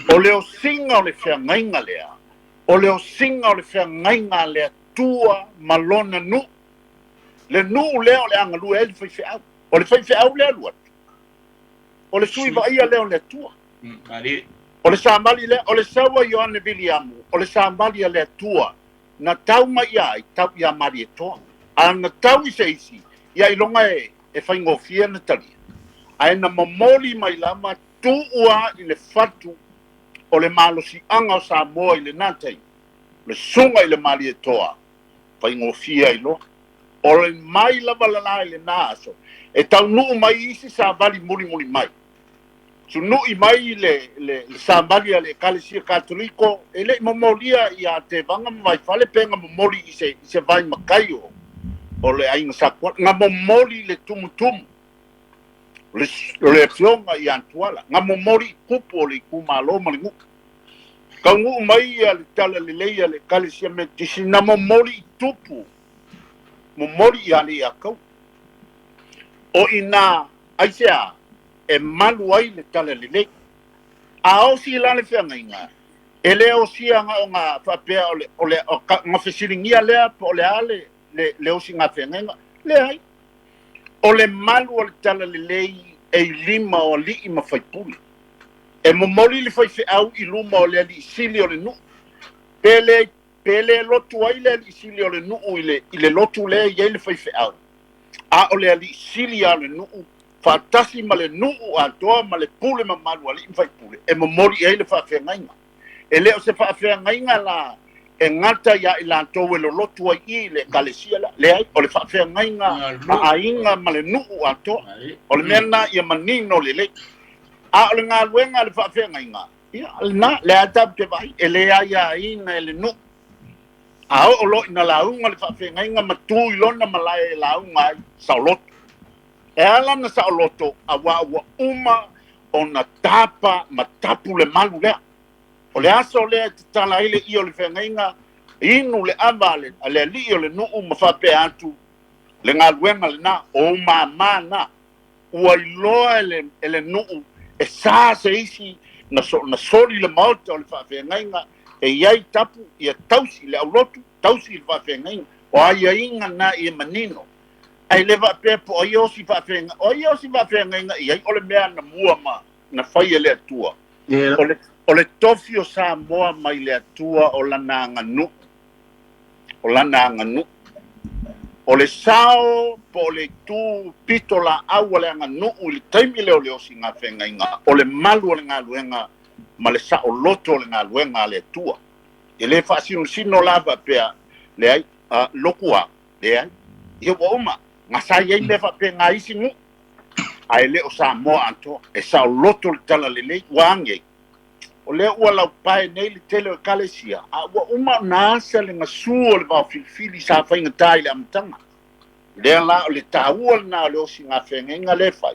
o le o singa o le whiangainga lea o le o singa o le whiangainga lea tua malona nu le nu lea o le anga lua e le whaiwhiau o le whaiwhiau lea lua o le sui va ia lea o le tua o le sāmali lea o le saua Ioane Viliamu o le sāmali a lea tua na tau mai ai tau ia mari e toa a na tau I seisi ia I longa e whaingofia na talia a na mamoli mai lama tu ua I le fatu o le malosi anga o Samoa I le natai le sunga I le mari e toa whaingofia I lo o le mai lava lala I le nāso e tau nuu mai isi sāmali muri mai su nui mai le sambali le kalesia katoliko ele momolia ia te vanga mai fale penga momoli I se vai makai o le ainga sakwa nga momoli le tumutum le flonga I antuala nga momoli kupu le kumalo malingu ka ngu mai le tala le leia le kalesia me tisi na momoli tupu momoli ia le akau o ina aisea e malu ai le tala le lei. A o si la le whiangainga. E le o si anga o ngā whapea o le ngā whesiringia lea po o le ale le o si ngā whiangainga. Le ai. O le malu o le tala le lei e lima o li I mawhaipuli. E momoli le whaiwhi au I luma o le li sili o le nu. Pele lotu ai le li sili o le nu I le lotu le I le whaiwhi au. A o le li sili o le nu Fatasi ma le nuu atoa ma le pule ma malu ali fai pule. E momori e le whaafengainga. E leo se whaafengainga la e ngata ya ila towe lo lotu ai le kalesia la. Le ai, o le whaafengainga a inga ma le nuu atoa. O le mena ia manino le le. A o le ngā luenga le whaafengainga. Ia, le atab te vai, e le aia inga e le nuu. A o lo ina launga le whaafengainga ma tui lona malai launga ai saulotu. E ala na sa loto a wa uma o na tapa ma tapu le malu lea. O le aso lea te tala ile i o le whengainga inu le avale a le li o le nuu ma whape atu le ngā luenga le na o ma na ua iloa ele nuu e sa se isi na soli le maota o le whapengainga e iai tapu i a tausi le au lotu tausi le whapengainga o aia inga na i manino. Ai lewa pepo o iosi whawhenga i ai ole mea na mua ma na whai le atua. Ole tofi o Samoa mai le atua o lana nganu. O lana nganu. Ole sao po le tu pitola au le nganu li taimi leo leo si ngā whenga inga. Ole malu o le ngā luenga ma le sao loto o le ngā luenga le atua. E le whaasino sino lava pea le ai lokua le ai. Ia wa uma. Ngasai ai lewa pe ngā isi ngu. Ai leo Samoa anto. E sao loto le tala le lei wange. O leo ua lau pae nei le tele o kalesia. A ua uma na asa le ngasua le Vaofilifili sa whainga tai le amtanga. Lea la o le tāua le nā leo si ngā whengenga le whai.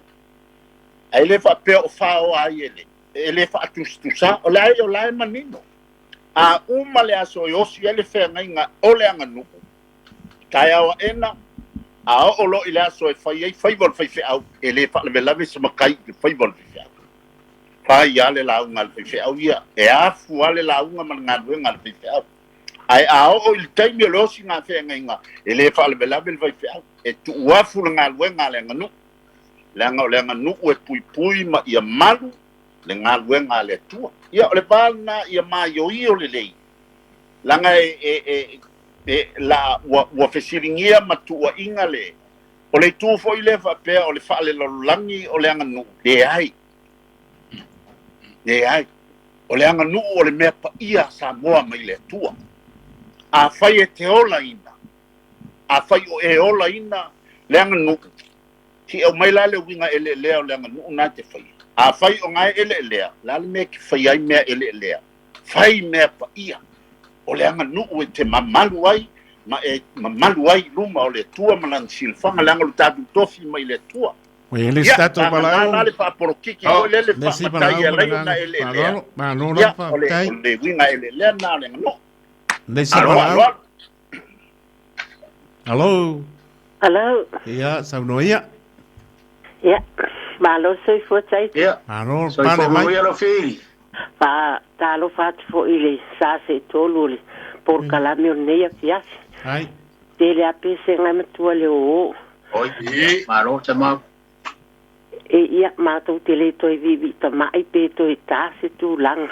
Ai lewa pe o whao ai ele. E lewa atustusa. O lai manino. A uma le aso i osi ele whengenga o le anga nuku. Tai awa ena. A o lo ile aso e fai vol fai au e le fa le lave se makai fai vol fai au fai ale la unga fai au ia e a fu ale la unga man nga wenga fai au ai a o il taimi lo si nga fe nga e le fa le lave fai au e tu wa fu nga wenga le nganu le nganu e pui ma ia malu le nga wenga le tu ia le palna ia ma yo i o le lei langa la wa fesiringia matua inga le o le tu foi le fa pe o le fa le langi o le anga nu le ai o le anga nu o le mea pa ia Samoa mai le tua a fai e te ola ina a fai o e ola ina le anga nu ki o mai la le winga ele lea o le anga nu na te fai a fai o ngai ele lea la le me ki fai ai mea ele lea fai mea pa ia o le anga nuu e te mamalu ai, mamalu ai luma o le tua malan silfanga le anga tatu tofi mai le tua. O ele stato palau. Ia, le whaaporokiki, o le whaamatai e lai na ele lea. Ia, o le winga ele lea na le ngano. Nesi palau. Hello. Hello. Ia, saunoia. Ia, malo soi fotai. Ia. Ano, Soi pane mai. fo Lofili. Pa talo fat fo ile sa se tolu le por kalame o nei fias. Ai. Tele a pese ngame tua le o. Oi, maro chama. E ia mato tele toi vivi ta mai pe toi ta se tu lang.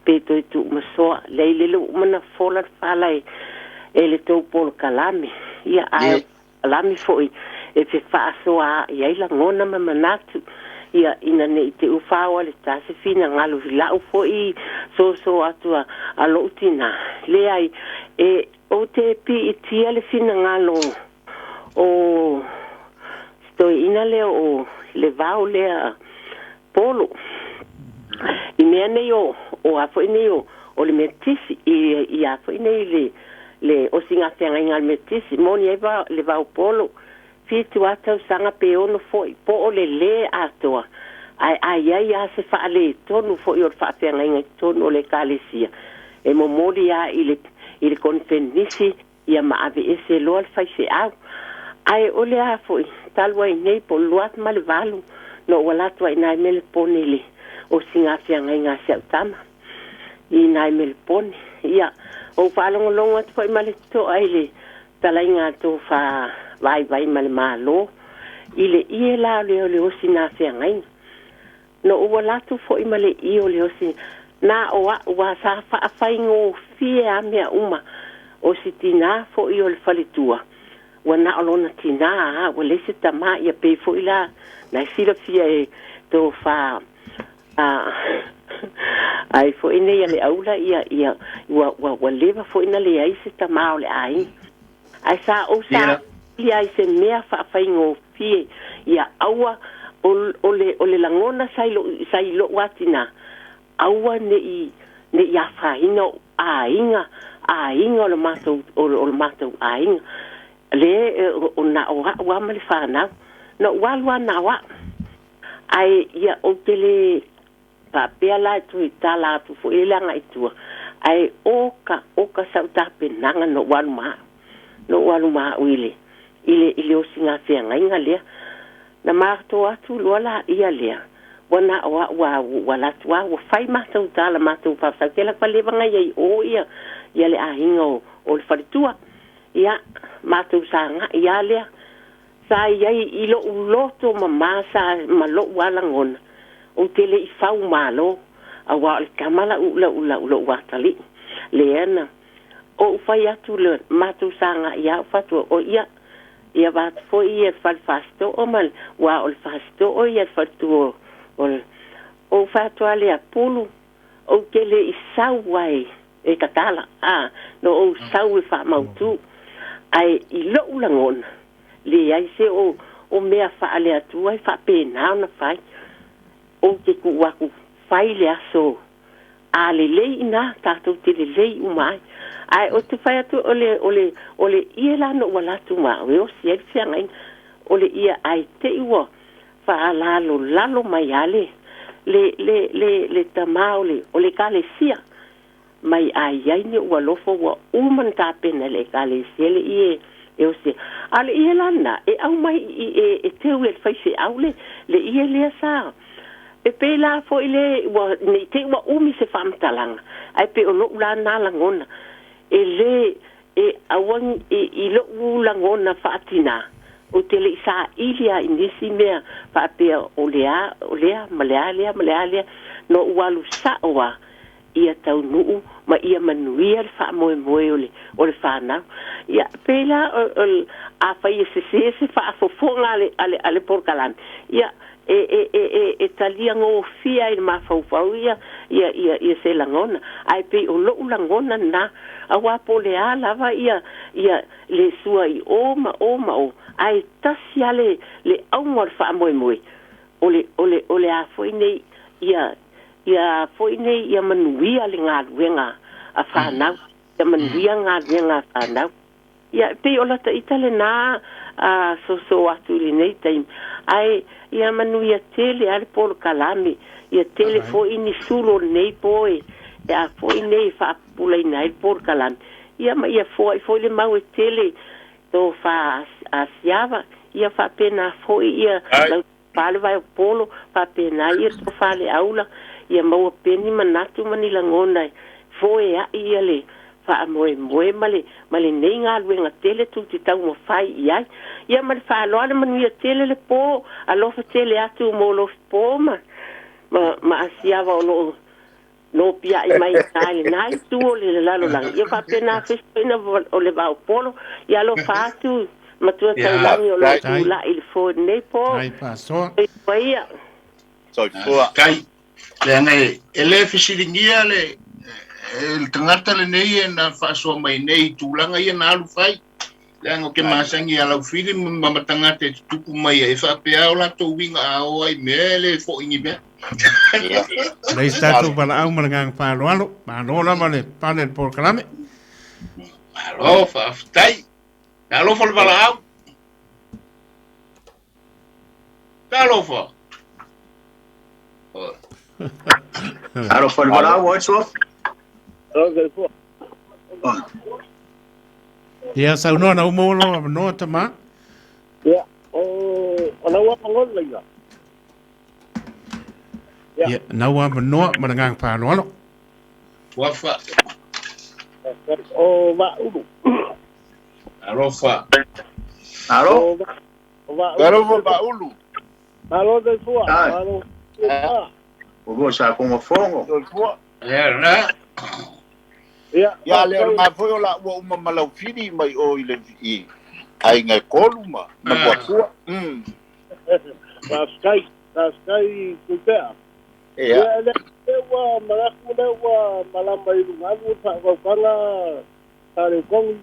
Pe toi tu maso le lu mana fola fala e le to por kalame. Ia ai lami foi e fe fa so a ia la ngona manatu. Ia ina nei te ufawa le tase fina ngalo vila ufo I so atua alo utina le ai e o te pi itia le fina ngalo o stoi ina le o le vau le polo I mea nei o afo nei o le metisi I afo nei le o singa fenga inga le metisi moni eva le Vaopolo fitu atau sanga peono foi po o le atoa ai se fa le tonu foi o fa fenga inga tonu le kalesia e momoli ia ile konfenisi ia ma ave ese lo al fai se au ai ole a foi talwa nei po luat mal valu no wala to ina mel ponele o singa fenga inga se tama ina mel pon ia o falong longa foi mal to ai talainga to fa vai mal malo ile la le o sina fenga no wala tu foi male o le o si na wa sa fa ingo fie a mea uma o sitina fo I o le falitua wana olona tina wa le se tama ia pe fo ila na sila fia e to fa ai fo ina ia le aula ia wa leva fo ina le ai se tama o le ai sa o sa ia se mea fa ingo fie ia aua o le langona sai lo watina aua ne ia fa ina ainga le mato o le mato ainga le ona wa mali fa na no wa na wa ai ia o tele pa pela tu tala tu fo ile nga itu ai oka sa ta penanga no waluma uile ile o singa fe nga le na marto atu lola ia le wana wa fai mata utala mata fa sa kela pa leva nga ia o ia le ahinga o le faritua ia mata usanga ia le sa ia ilo uloto mamasa malo wala ngona o tele I fau malo a wa le kamala ula watali le ana o fai atu le mata usanga ia fatu o ia va fo ia fal fasto o mal wa o fasto o ia fatu o fatu ale apulu o tele I sawai e katala no o sawi fa mautu ai ilo ulangon le ai se o mea fa ale atu ai fa pena na fai o te ku waku fai le aso ale le ina tato te le umai ai o te fai atu ole ia la no wala tu ma o si e fianga ole ia ai te iwa fa lalo mai ale le tamaole ole kale sia mai ai ni wa lofo wa uman ta pena le kale sia le ie e o se ale ia lana e au mai e te u el fai se aule le ia le sa e pe la fo ile wa ni te wa umi se fam talanga ai pe ono la na langona e le e awan e lo langona fatina o tele sa ilia inisi mea fa pe olea malea no walu sawa ia tau nuu ma ia manuia le fa moe o le fa na ia pela a fa ia se fa fofonga ale porcalan ia e talia ngo fia I ma fau ia se langona ai pe o lo langona na awa polea lava ia le sua I o ai tasia le au mo fa moe ole a foi nei ia foi nei ia manuia le ngaluenga a fa na ia manuia ngaluenga fa na ia pe ola ta itale na so atu le nei time ai ia manuia tele al por kalami ia tele fo ini sulo nei poe ia fo nei fa pula nei por kalan ia ma ia fo le mau tele to fa Asi'ava ia fa pena fo ia Vaofilifili fa pena ia to fa le aula ia mau peni manatu manila ngona fo ia le fa moe male nei nga luenga tele tu ti tau mo fai ia mal fa lo ale manu ia tele le po alo fa tele atu mo Lofipo ma Asi'ava no pia I mai tai nai tu le lalo lang ia fa pena fespena o Levaopolo ia lo fa tu ma tu tau lang o lo tu la il fo nei po ai paso ia so fua kai le ngai ele fisilingia le el tangata le nei na faso mai nei tulanga ia na alu fai le ngo ke masangi ala fili mama tangata tuku mai e fa pe ala to winga ao ai mele fo ingi be Lai statu para au malangang paloalo palola male panel por kalame alo fa tai alo fo para au alo fo alo fo para au so ia sa no na umolo no tama ia ona wa ngol la ia na wa no malangang paloalo wa fa o va uno alo fa alo ba ulu alo de fua alo o sa como fongo era ya le ma foi la o uma malaufini mai o ile vi ai ngai koluma na buakua Taskai Tuipe'a. ia Lewa malaku lewa malama ilungalu whakakanga tare kongi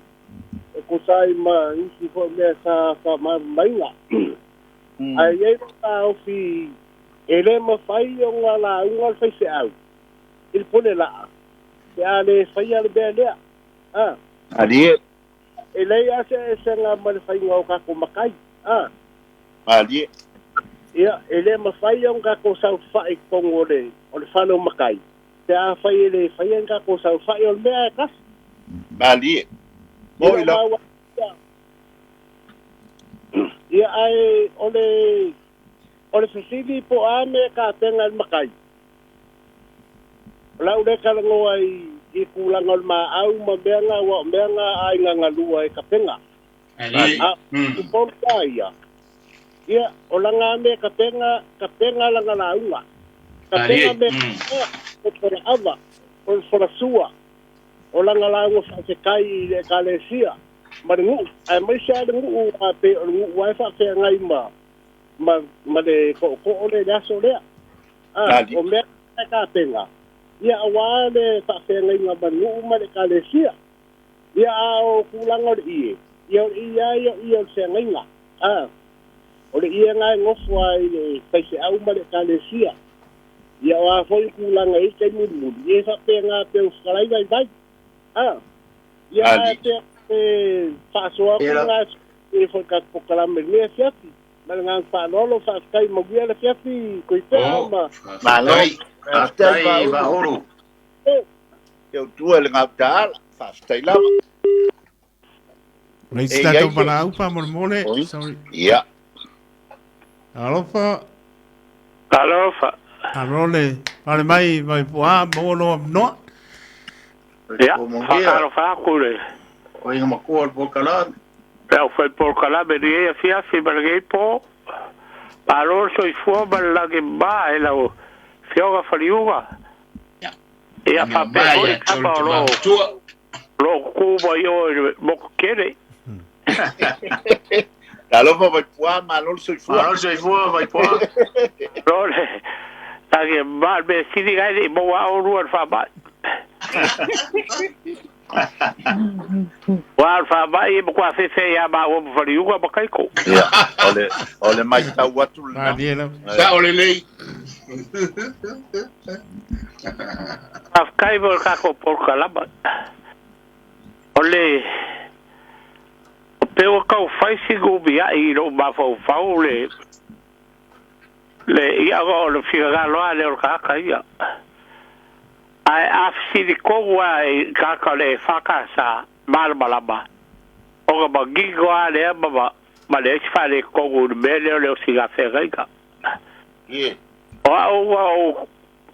ko sai ma isi fo me sa mainga. Ai e ta ofi ele ma fai o ngala ungal fai se au. Il pone la. Ya le fai al bele. ali Ele ya se nga ma fai ngau ka ko makai. ali Ia, ele ma fai o nga ko sau fai kongo le. O le whalo makai. Te a whai ele whai nga ko sau whai o le mea e kas. ali mo ila Ia ai o le fasili po a me ka tenga le makai. Lau le kalango ai i kulanga o le maa au ma meanga ai ngangalua e ka penga. Upon ia. Ia, o langa me ka penga langa launga. Ka penga me o fora ava, o fora sua. O langa launga whasekai i le kalesia. Maringu, ai mai sia le ngu a pe o ngu wai whakea ngai ma le ko o le laso lea. O mea ka penga. Ia awa le whakea ngai ma maringu ma le kalesia. Ia a o kulanga o le ie. Ia o ia o se ngai nga. O le ia ngai ngofu ai le paise au ma le kalesia. Ia o a foi kulanga i kai muri. Ia whakea ngā pe o whakalai vai. Ia a pe Faasamoa Customs e foi ka pokalame le fiafi. Ma ngā whanolo whaskai maguia le fiafi ko i pēa ma. malai Atai Vaofilifili. eu tua le ngau tāla whastai lava Nei stato pana upa mormone. Sorry. ia Alofa. Alofa. Arole. Pare mai pua mono no. Ia, whakaro whakure. O inga makua le pokala. Pea whai porkala me rie a fiafi maragei po. Paro so i fua maralage ma e lau fioga Faliuga. Ia whapea hoi kapa o lo kuba i o moko kere. talofa vai pua malol soifua Malo se fua vai pua. Role, lage ma me sidi gai mo a o ruan whamai. Wa whamai mo kua fefe ia ma o Faliuga makaiko. ia ole mai tau atu Ma diela. Sa ole lei. Afkai mo kako porkalama. Ole Peo kau faisi go bia i ro ma fau le ia go le figa loa le ka ia. Ai afsi di ko wa ka le faka sa mal malaba. O ga gigo ale ma le fa le ko go le le siga ferega. ie O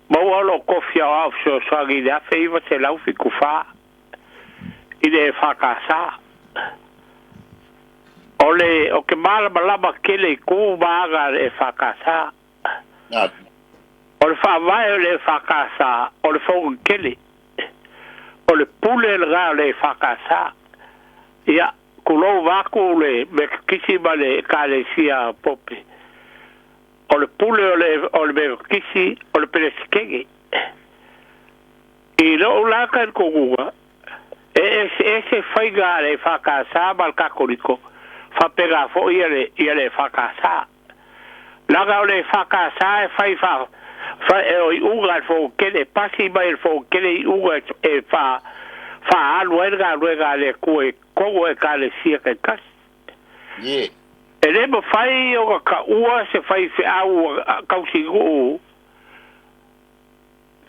mo lo kofia of so sagi da feiva se lau fiku fa. Ile faka sa. Ole o ke malaba kele ko baga e fakasa. O le whawai le whakasa, o le whongu kele. O le pule le gā le whakasa. Ia, kulo waku le me kisi ma le kālesia pope. O le pule o le me kisi, o le peresikege. I lo ulaka kongunga, e se whaiga le whakasa mal kakoriko. Whapega fo ia le whakasa. Laga o le whakasa e whai o i unga fo kele pasi mai fo kele i unga e wha alu ruega le kue kongo e ka le sia kai kas. ie E le ma whai o ka ua se whai se au kausingu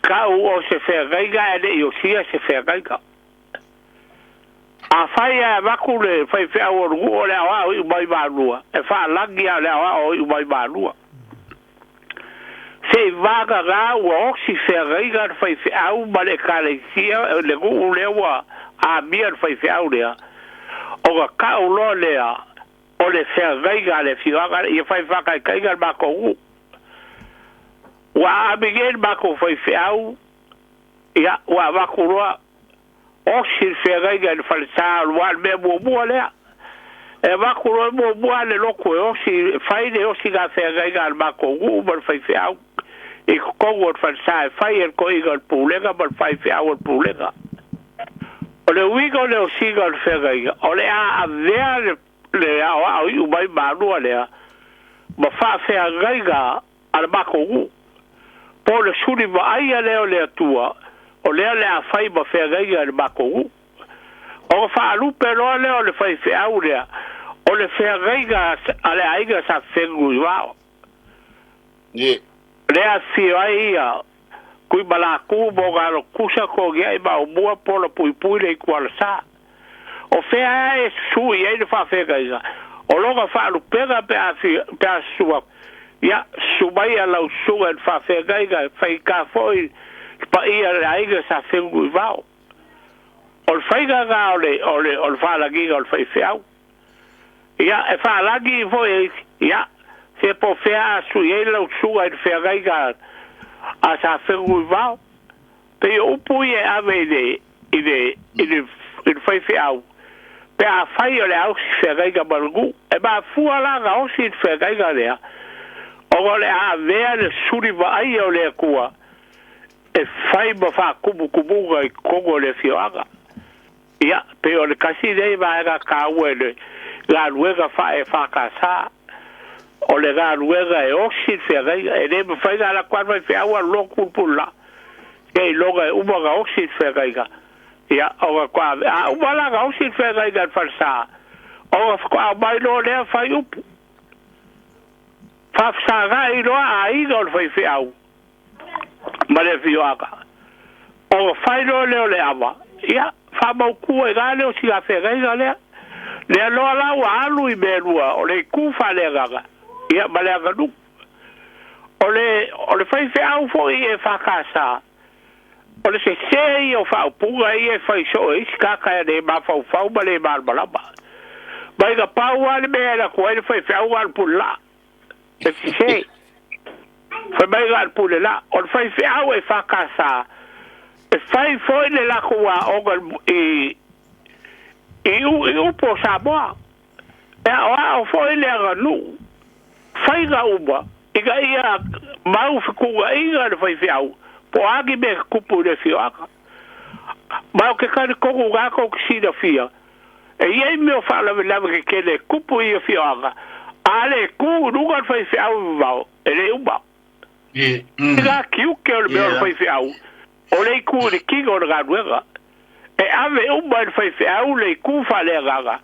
ka ua se whea gaiga e le i o sia se whea gaiga. A whai a waku le whai whea o rungu o le awa o i umai mārua. E wha langi a le awa o i umai mārua. Se vaga ngā ua oksi whea gaiga na whai whea au ma le kāleisia le ngu lewa a mia na whai whea au lea. O ka kau lo lea o le whea gaiga le whiwanga i whai whakai kaiga na mako ngu. Wa a mingen mako whai whea au ia wa waku roa Oxir fega ga falsa wa me mua lea e va ku ro mo le loko o si fai de o si ga fe ga ma ko u ba fai fe au e ko go fa sai fai el ko i ga pulega ba fai fe au pulega o le wigo le o si ga fe ga o le a vea le a u bai ba lu le ba fa fe ga al ma ko u po le suri va ai le o le tua o le a fai ba fe ga al ma ko u o fa lu pero le o le fai fe au le o le fe ga ale ai ga sa fe gu wa ye le a fi ai kui bala ku bo ga lo kusa ko ge ai ba o bua po lo pui pui le ku ala sa o fe ai su ye le fa fe ga o lo ga fa lu pega pe a fi pe su ya su bai ala su ga fa fe ga fa ka foi pa ia ai ga sa fe gu wa o le fai ga o le fa la gi o le fai fe au ya e fa la gi foi ya se po fe a su ye lo su ga fe ga a sa fe gu wa pe o pu ye ave de ide fai fe au pe a fai o le au fe ga balgu e ba fu ala ga o si fe ga le o le a ve le suri va ai o le kua e fai ba fa kubu ga ko le fioaga ya pe o le kasi dei va ga ka wele la luega fa e fa ka sa o le ga luega e o si fe ga e le fa ga la kwa fe a lo ku pula ke lo ga u ga o si fe ga ya o ga kwa a u la ga o si fe ga fa sa o ga ba lo le fa u fa sa ga i lo ai go fe au ma le fioaga o fa lo le ava ya fa mau ku e gale o si ga fe ga le lo la wa alu i Peilua o le ku fa le ga ia ma le ga du o le fai fe au fo i e fa kasa o le se i o fa pu ga i e fai so i ska ka le ma fa ba le ma ba ba ga pa wa le me la ko e fai fe au al pu la e se fa ba ga al pu la o fai fe au e fa kasa e fai foi le la kua o u po Samoa e o foi le ga nu fai ga uba i ga ia mau fiku ga i ga fai fiau po agi me kupu le fioaka mau ke ka ko ga ko si da fia e ia me o fa la ke le kupu i fioaka ale ku nu ga fai fiau va e le uba ga kiu ke o le fai fiau o le ku le kingo ga ruega e ave o ba fai fe au le ku fa le gaga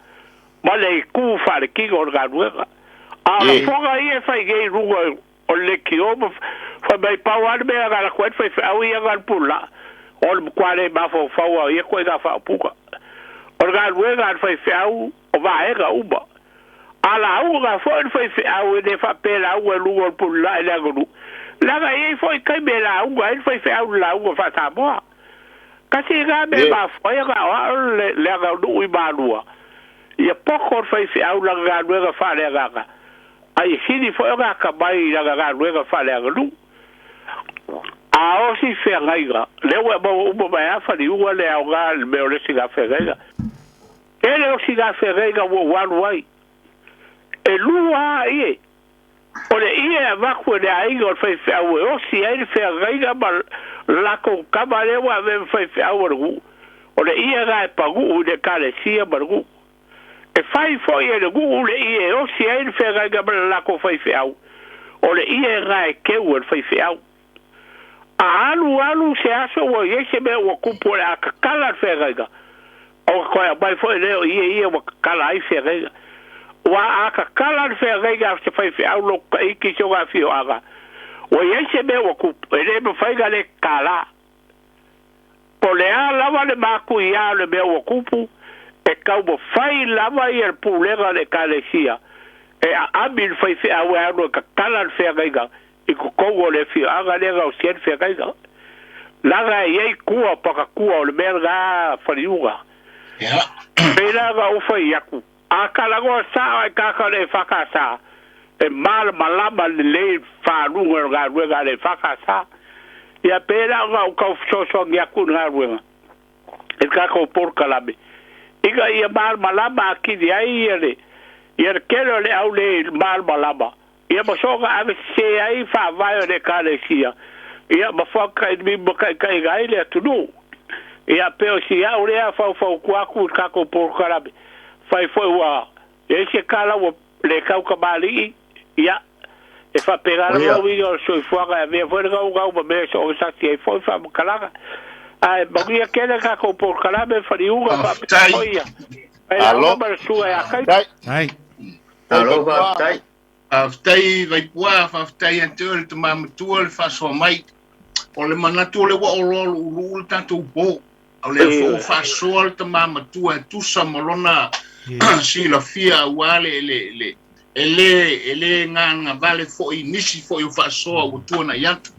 ma le ku fa le kingo ga ruega a la foga i fai ge ruga o le ki o fa bai pa wa me ga la kwet fai au ia ga pula o le kwale ba fo fa wa ia ko ga fa puka o ga ruega fai fe au o va e ga uba ala u ga fo fai fe au de fa pela u lu o pula le ga ru la ga e foi kai be la u ga foi fe au la u fa Samoa kasi ga be ba foi ga le ga du i ba lua ia poko foi fe au la ga ga fa le ga ai sini foi ga ka bai la ga fa le ga du a o si fe ga le wa bo u ba fa di u le au ga me o le si ga fe ga ele o si ga fe ga wo wa wai e lua ie o le ia va ku le ai go fai fa o si ai fa ga ba la ko ka ba le wa ve fai fa o le ia ga pa gu de ka le si ba gu e fai fo ia le gu le ia o si ai fa ga ba la ko fai fa o le ia ga ke o fai fa alu se aso o ye se be o ku po la ka la fa ga o ko ba fo le ia o ka la ai fa ga wa aka kala fe ga se fai fe au lo kai ki so ga fio aga o ye se be o ku ele be fai ga le kala po le ala va le ma ku ya le be o kupu e ka bo fai lava i el pulega le kalesia e a bil fai fe au no ka kala fe ga i ku ko le fio aga le ga o se fe ga la ga ye ku pa ka ku o le merga Faliuga ya pela ga o fai yaku a kalago sa ka ka le fakasa e mal malama le fa lunga ga ruega le fakasa ya pela ga ka so ya ku na ruega e ka ko por kalabe iga ia mal malama ki di ai ele ia kele le au le mal malama ia masoga ave se ai fa vai le kalesia ia mafaka mi kai gai le tunu ia peo si au le fa ku ka ko por karabe fai foi wa e se kala o le kau ka bali ia e fa pegar o video so fuaga ve foi ga me so sa ti foi fa kala ai bagia kele ka ko por karabe Faliuga fa foi alo ba su ya kai ai alo ba tai aftai vai pua aftai antul te mamatu le faso mai o le manatu le wa o tanto po o le fo faso te mamatu tu samolona si la fia wale ele nganga vale fo inisi fo yo faso o tu na yat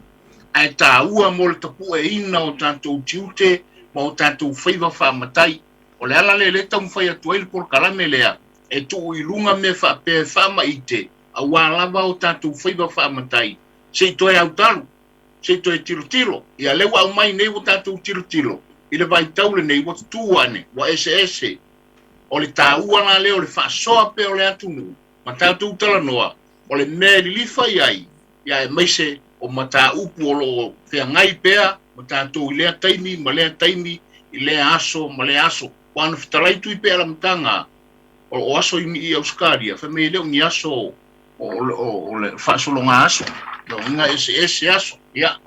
ai ta ua molta pu e ina o tanto tiute mo tanto faiva fa matai o le ala le tam fai atu il por kalame lea e tu ilunga me fa pe fa maite a wala o tanto faiva fa matai se to e autalu se to e tiro ia le wa mai nei o tanto tiro ile vai taule nei o tu ane wa ss o le ta ua na le o le fa so pe o le atu nu mata tu tala noa o le me li fai ai ia e maise o mata upu o lo fe ngai pea mata tu le taimi male taimi ile aso male aso wan fitalai Tuipe'a la mtanga o aso i Australia fa me le ni aso o le fa so longa aso no nga ese aso ya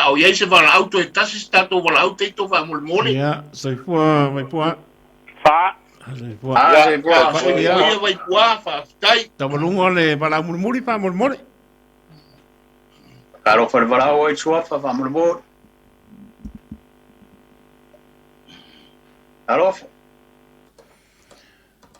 o ia se vala auto e tasi stato vala auto e to va mole ya sai pua vai pua fa vai pua fa tai ta volungo le vala murmuri pa murmuri Caro for vala o chua fa murmuri Alo.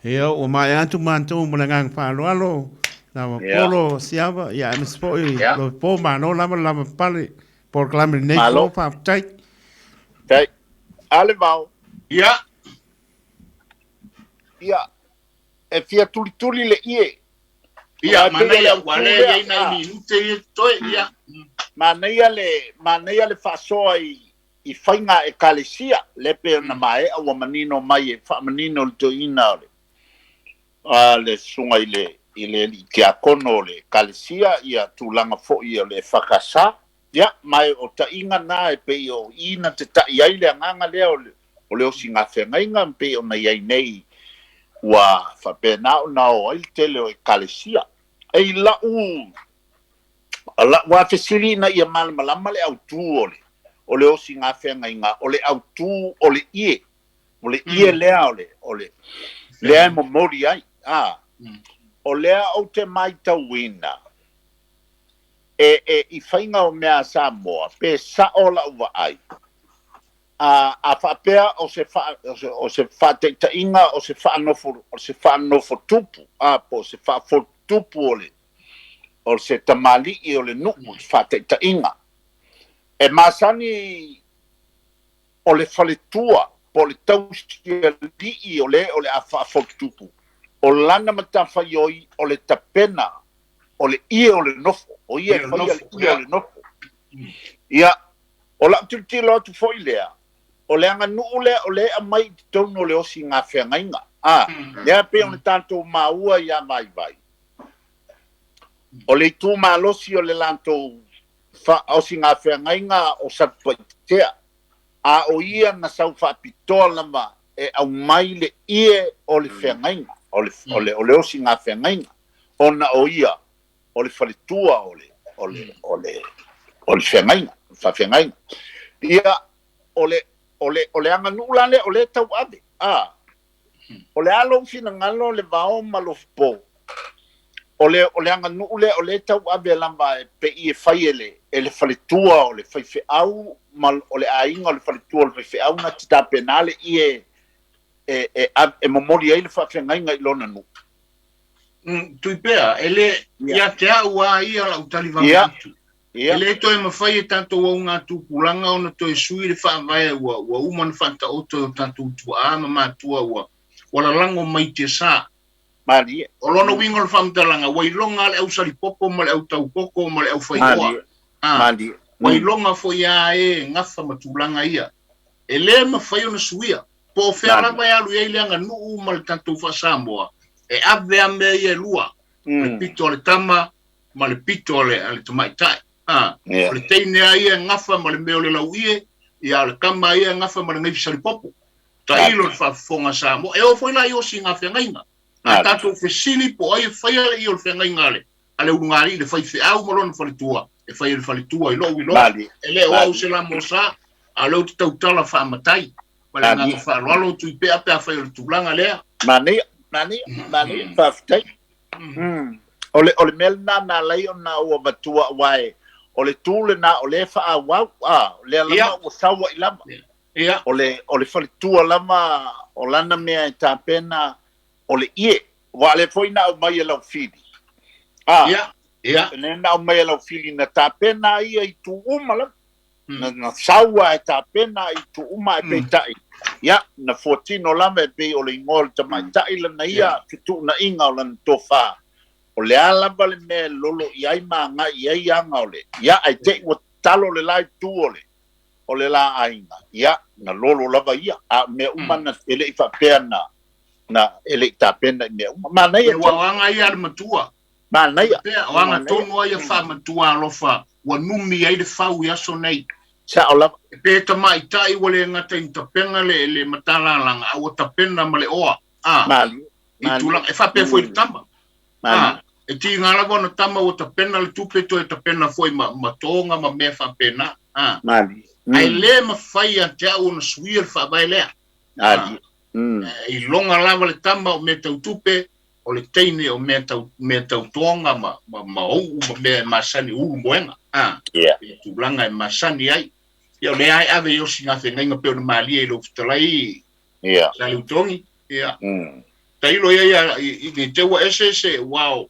Ia o mai atu mantou malangang whaaloalo. Levaopolo Asi'ava ia mispo i Lofipo mano lama pale por klame nei ko fa tai. Tai. Ale mau. Ia. Ia. E fia tuli le ie. Ia mana ia wale ia na minute toi ia. Mana ia le fasoa I whainga e kalesia lepe na mai a manino mai e whamanino le toina ole. Le sunga ile kia kono le kalesia ia tūlanga fo i le whakasa. Ia, mai o ta inga nā e pe o ina te ta iai le anganga lea o le o si ngā whengainga pe o na iai nei wa whapena o na o ail tele o e kalesia. Ei la wa fesiri na ia malama le au tū ole. O le osi ngā whenga inga, o le autu, o le ie lea o le lea mo mori ai, o lea o te mai tauina, I whainga o mea Samoa, pe sa ola uwa ai, a whapea o se whateita inga, o se whanofo tupu, po se whafo tupu o se tamali I o le nuku, whateita inga, E masani o le faletua po le tausia li'i o le a whaafotupu. O lana matawhaioi o le tapena o le ie o le nofo. O ie whaia le ie o le nofo. Ia, o la ututilo atu foi lea. O le anga nuu lea o le a mai tono le osi ngā whengainga. Lea pe o le tanto maua ia mai vai. O le tu malosi o le lanto o si ngā whengainga o satpaitea. A o ia na sau whapitoa lama e au mai le ie o le whengainga. O le o si ngā whengainga. O na o ia, o le whaletua o le whengainga. Whengainga. Ia, o le anga nuulale o le tau ade. O le alo fina ngalo le vao ma Lofipo. O le anga nuule o le tau abe lamba pe I e whai e le whaletua o le whaiwheau o le ainga o le whaletua o le whaiwheau na tita penale I e momori ai le whawhengainga I lona nu. Tuipe'a, ia te au a ia la utali vangatu. Ele to e mawhai e tanto wau ngā tūpulanga o na to e sui le whaamai ua umana whanta oto o tanto utua ama mātua wala lango mai te sā. Mari. O lona wingo le whamtalanga, wailonga le au salipopo ma le au taupoko ma le au whaioa. Mari. Wailonga fo ia e ngafa matulanga ia. E le mawhai o na suia. Po whea rapa e alu e leanga nuu ma le tanto Faasamoa e ave a me ia lua le pito le tama ma le pito le tamaitai le teine ia ngafa ma le meo le lauie ia le kama ia ngafa ma le ngai sali popo ta ilo fa fonga Samoa e o foi la io singa fengainga a tato fesili po ai fai le io fengainga le ale ungari le fai fe au molon falitua e fai le falitua i lo e le o se la mosa a lo tautala fa matai wala nga fa lo Tuipe'a pe fa le tulanga le mani faftai ole melna na lai ona o batua wai ole tule na ole fa wa le lama o sawa ilama ole falitua lama olana mea tapena ole ie wale foi na mai Laofili na mai Laofili na tapena ia i tu umala na sawa tapena i tu uma e petai na 14 o lama e pe ole ngol tamaitai lana ia tu na inga lan tofa ole ala vale me lolo iai manga iai anga ole ai te o talo le lai tu ole la ainga na lolo lava ia a me umana ele fa pena na ele tapena me mana ia wanga ia matua mana ia wanga tonu ia fa matua lofa wa numi ai de fau ia so nei sa ola pe tama itai wole ngata intapenga le matala langa o tapena male oa mali itula e fa pe foi tamba e ti ngala bona tama o tapena le tupe to e tapena foi matonga ma me fa pena mali ai le ma fai ante un suir fa bailea i longa lava le tama o me tau tupe o le teine o me tau tonga ma ou me masani ulu moenga tu langa e masani ai ia le ai ave yo singa fenga pe o mali e lo fitalai sa le utongi tailo ia i te wa ese wow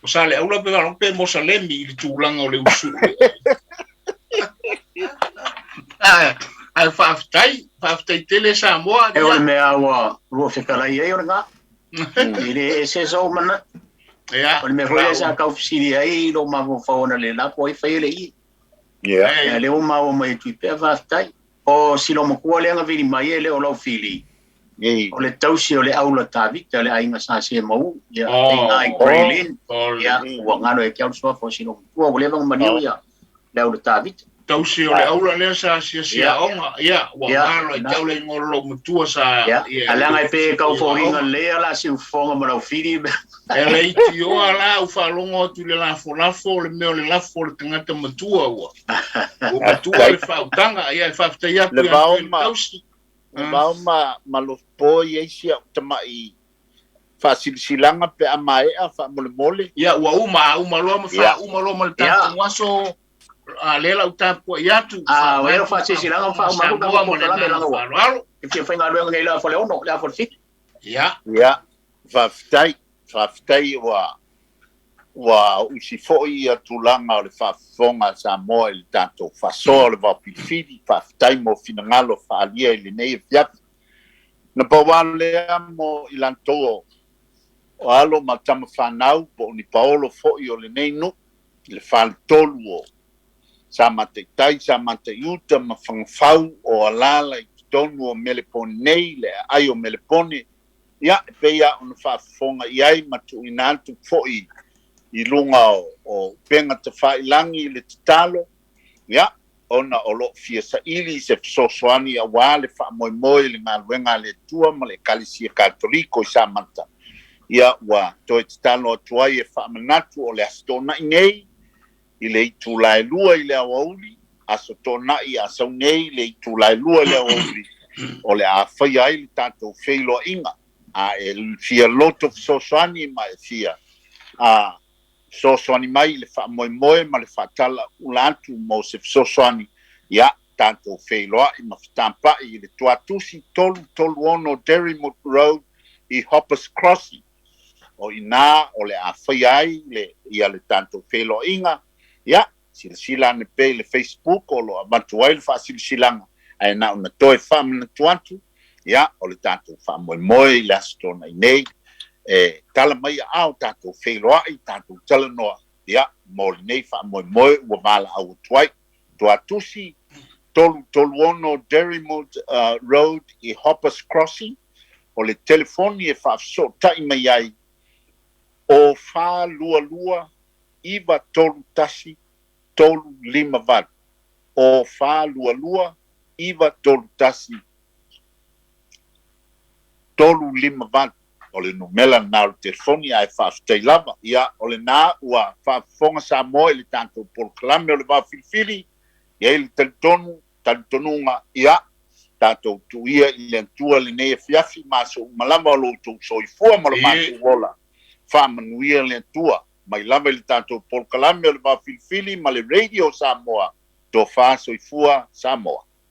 o sale aula pe va pe mosalemi i tu langa o le usu ai faftai tele Samoa e o me awa ro fitalai e o nga ile ese so mana o me foi sa ka ofisiri ai lo ma vo fauna le la poi fai le i le o ma o mai Tuipe'a faftai o silo mo ko le nga vini mai le o Laofili o le tausi o le aula tavita le ainga sa se mau ia ai grelin ia o ngano e kia so fo silo ko le bang mani ia le aula tavita tausi o le aula le sa Siāmoā wa ngalo e tau le ngolo mutua sa alanga pe ka fo ringa le ala si fonga ma Laofili e le tio ala u fa longo tu le la fo le me le la fo le tangata mutua o mutua le fa utanga ia fa ftai le tausi ma Lofipo ia sia tamai fa silanga pe amae fa mole ia wa uma lo ma fa lo le tanto waso lela utapo yatu wa fa silanga fa ma ko la me la ke fa ngalo ngai la fo le ono la fo fit fa ftai wa usi foi a tulanga le fa fonga Samoa il tanto fa solo va Vaofilifili fa ftai mo finangalo fa alia le nei fiat na pawale mo ilanto o alo matama fanau po ni Paolo foi o le nei no le fa tolu samate yuta ma fangfau o alala i tonu o melepone le ayo melepone pe on fa fonga iai matu inantu foi i lunga o penga te whailangi le talo ona o lo fia sa ili se sosoani a wale wha moe le ngā luenga le tua ma le kalisia katoliko i sa manta wa toi te talo atuai e wha manatu o le asitona i nei i le itu lai lua i le awauli asitona i asau nei le itu lai lua i le awauli o le a whai ai le tātou whailoa inga e fia loto sosoani ma e fia sosoani mai le fa moe ma le fa tala ulatu mo se sosoani tanto whailoa i mawhitampa i le tuatusi tolu ono Derrimut Road i Hoppers Crossing o ina o le a whai ai ia le tanto whailoa inga sila ne pe le Facebook o lo amantu ai le fa silanga ai na una toe fa mna tuantu o le tanto fa moe le astona i nei tala mai au tātou whailoa i tātou talanoa mo le nei wha moe ua mala au tuai tua tusi tolu ono Derrimut Road i Hoppers Crossing o le telefoni e fa'afeso'ota'i mai ai o fālualua iva tolu tasi tolu lima valu o fālualua iva tolu tasi tolu lima valu o le numela na o le telefoni ae fa'afetai lava ia o le nā ua fa'afofoga Samoa i le tatou polokalame o le Vaofilifili ia i le talitonuga ia tatou tu'ia i le atua lenei afiafi maso malama o loutou soifua ma le matou ola fa'amanuia le atua mai lava i le tatou polokalame o le Vaofilifili ma le radio Samoa tofā soifua Samoa.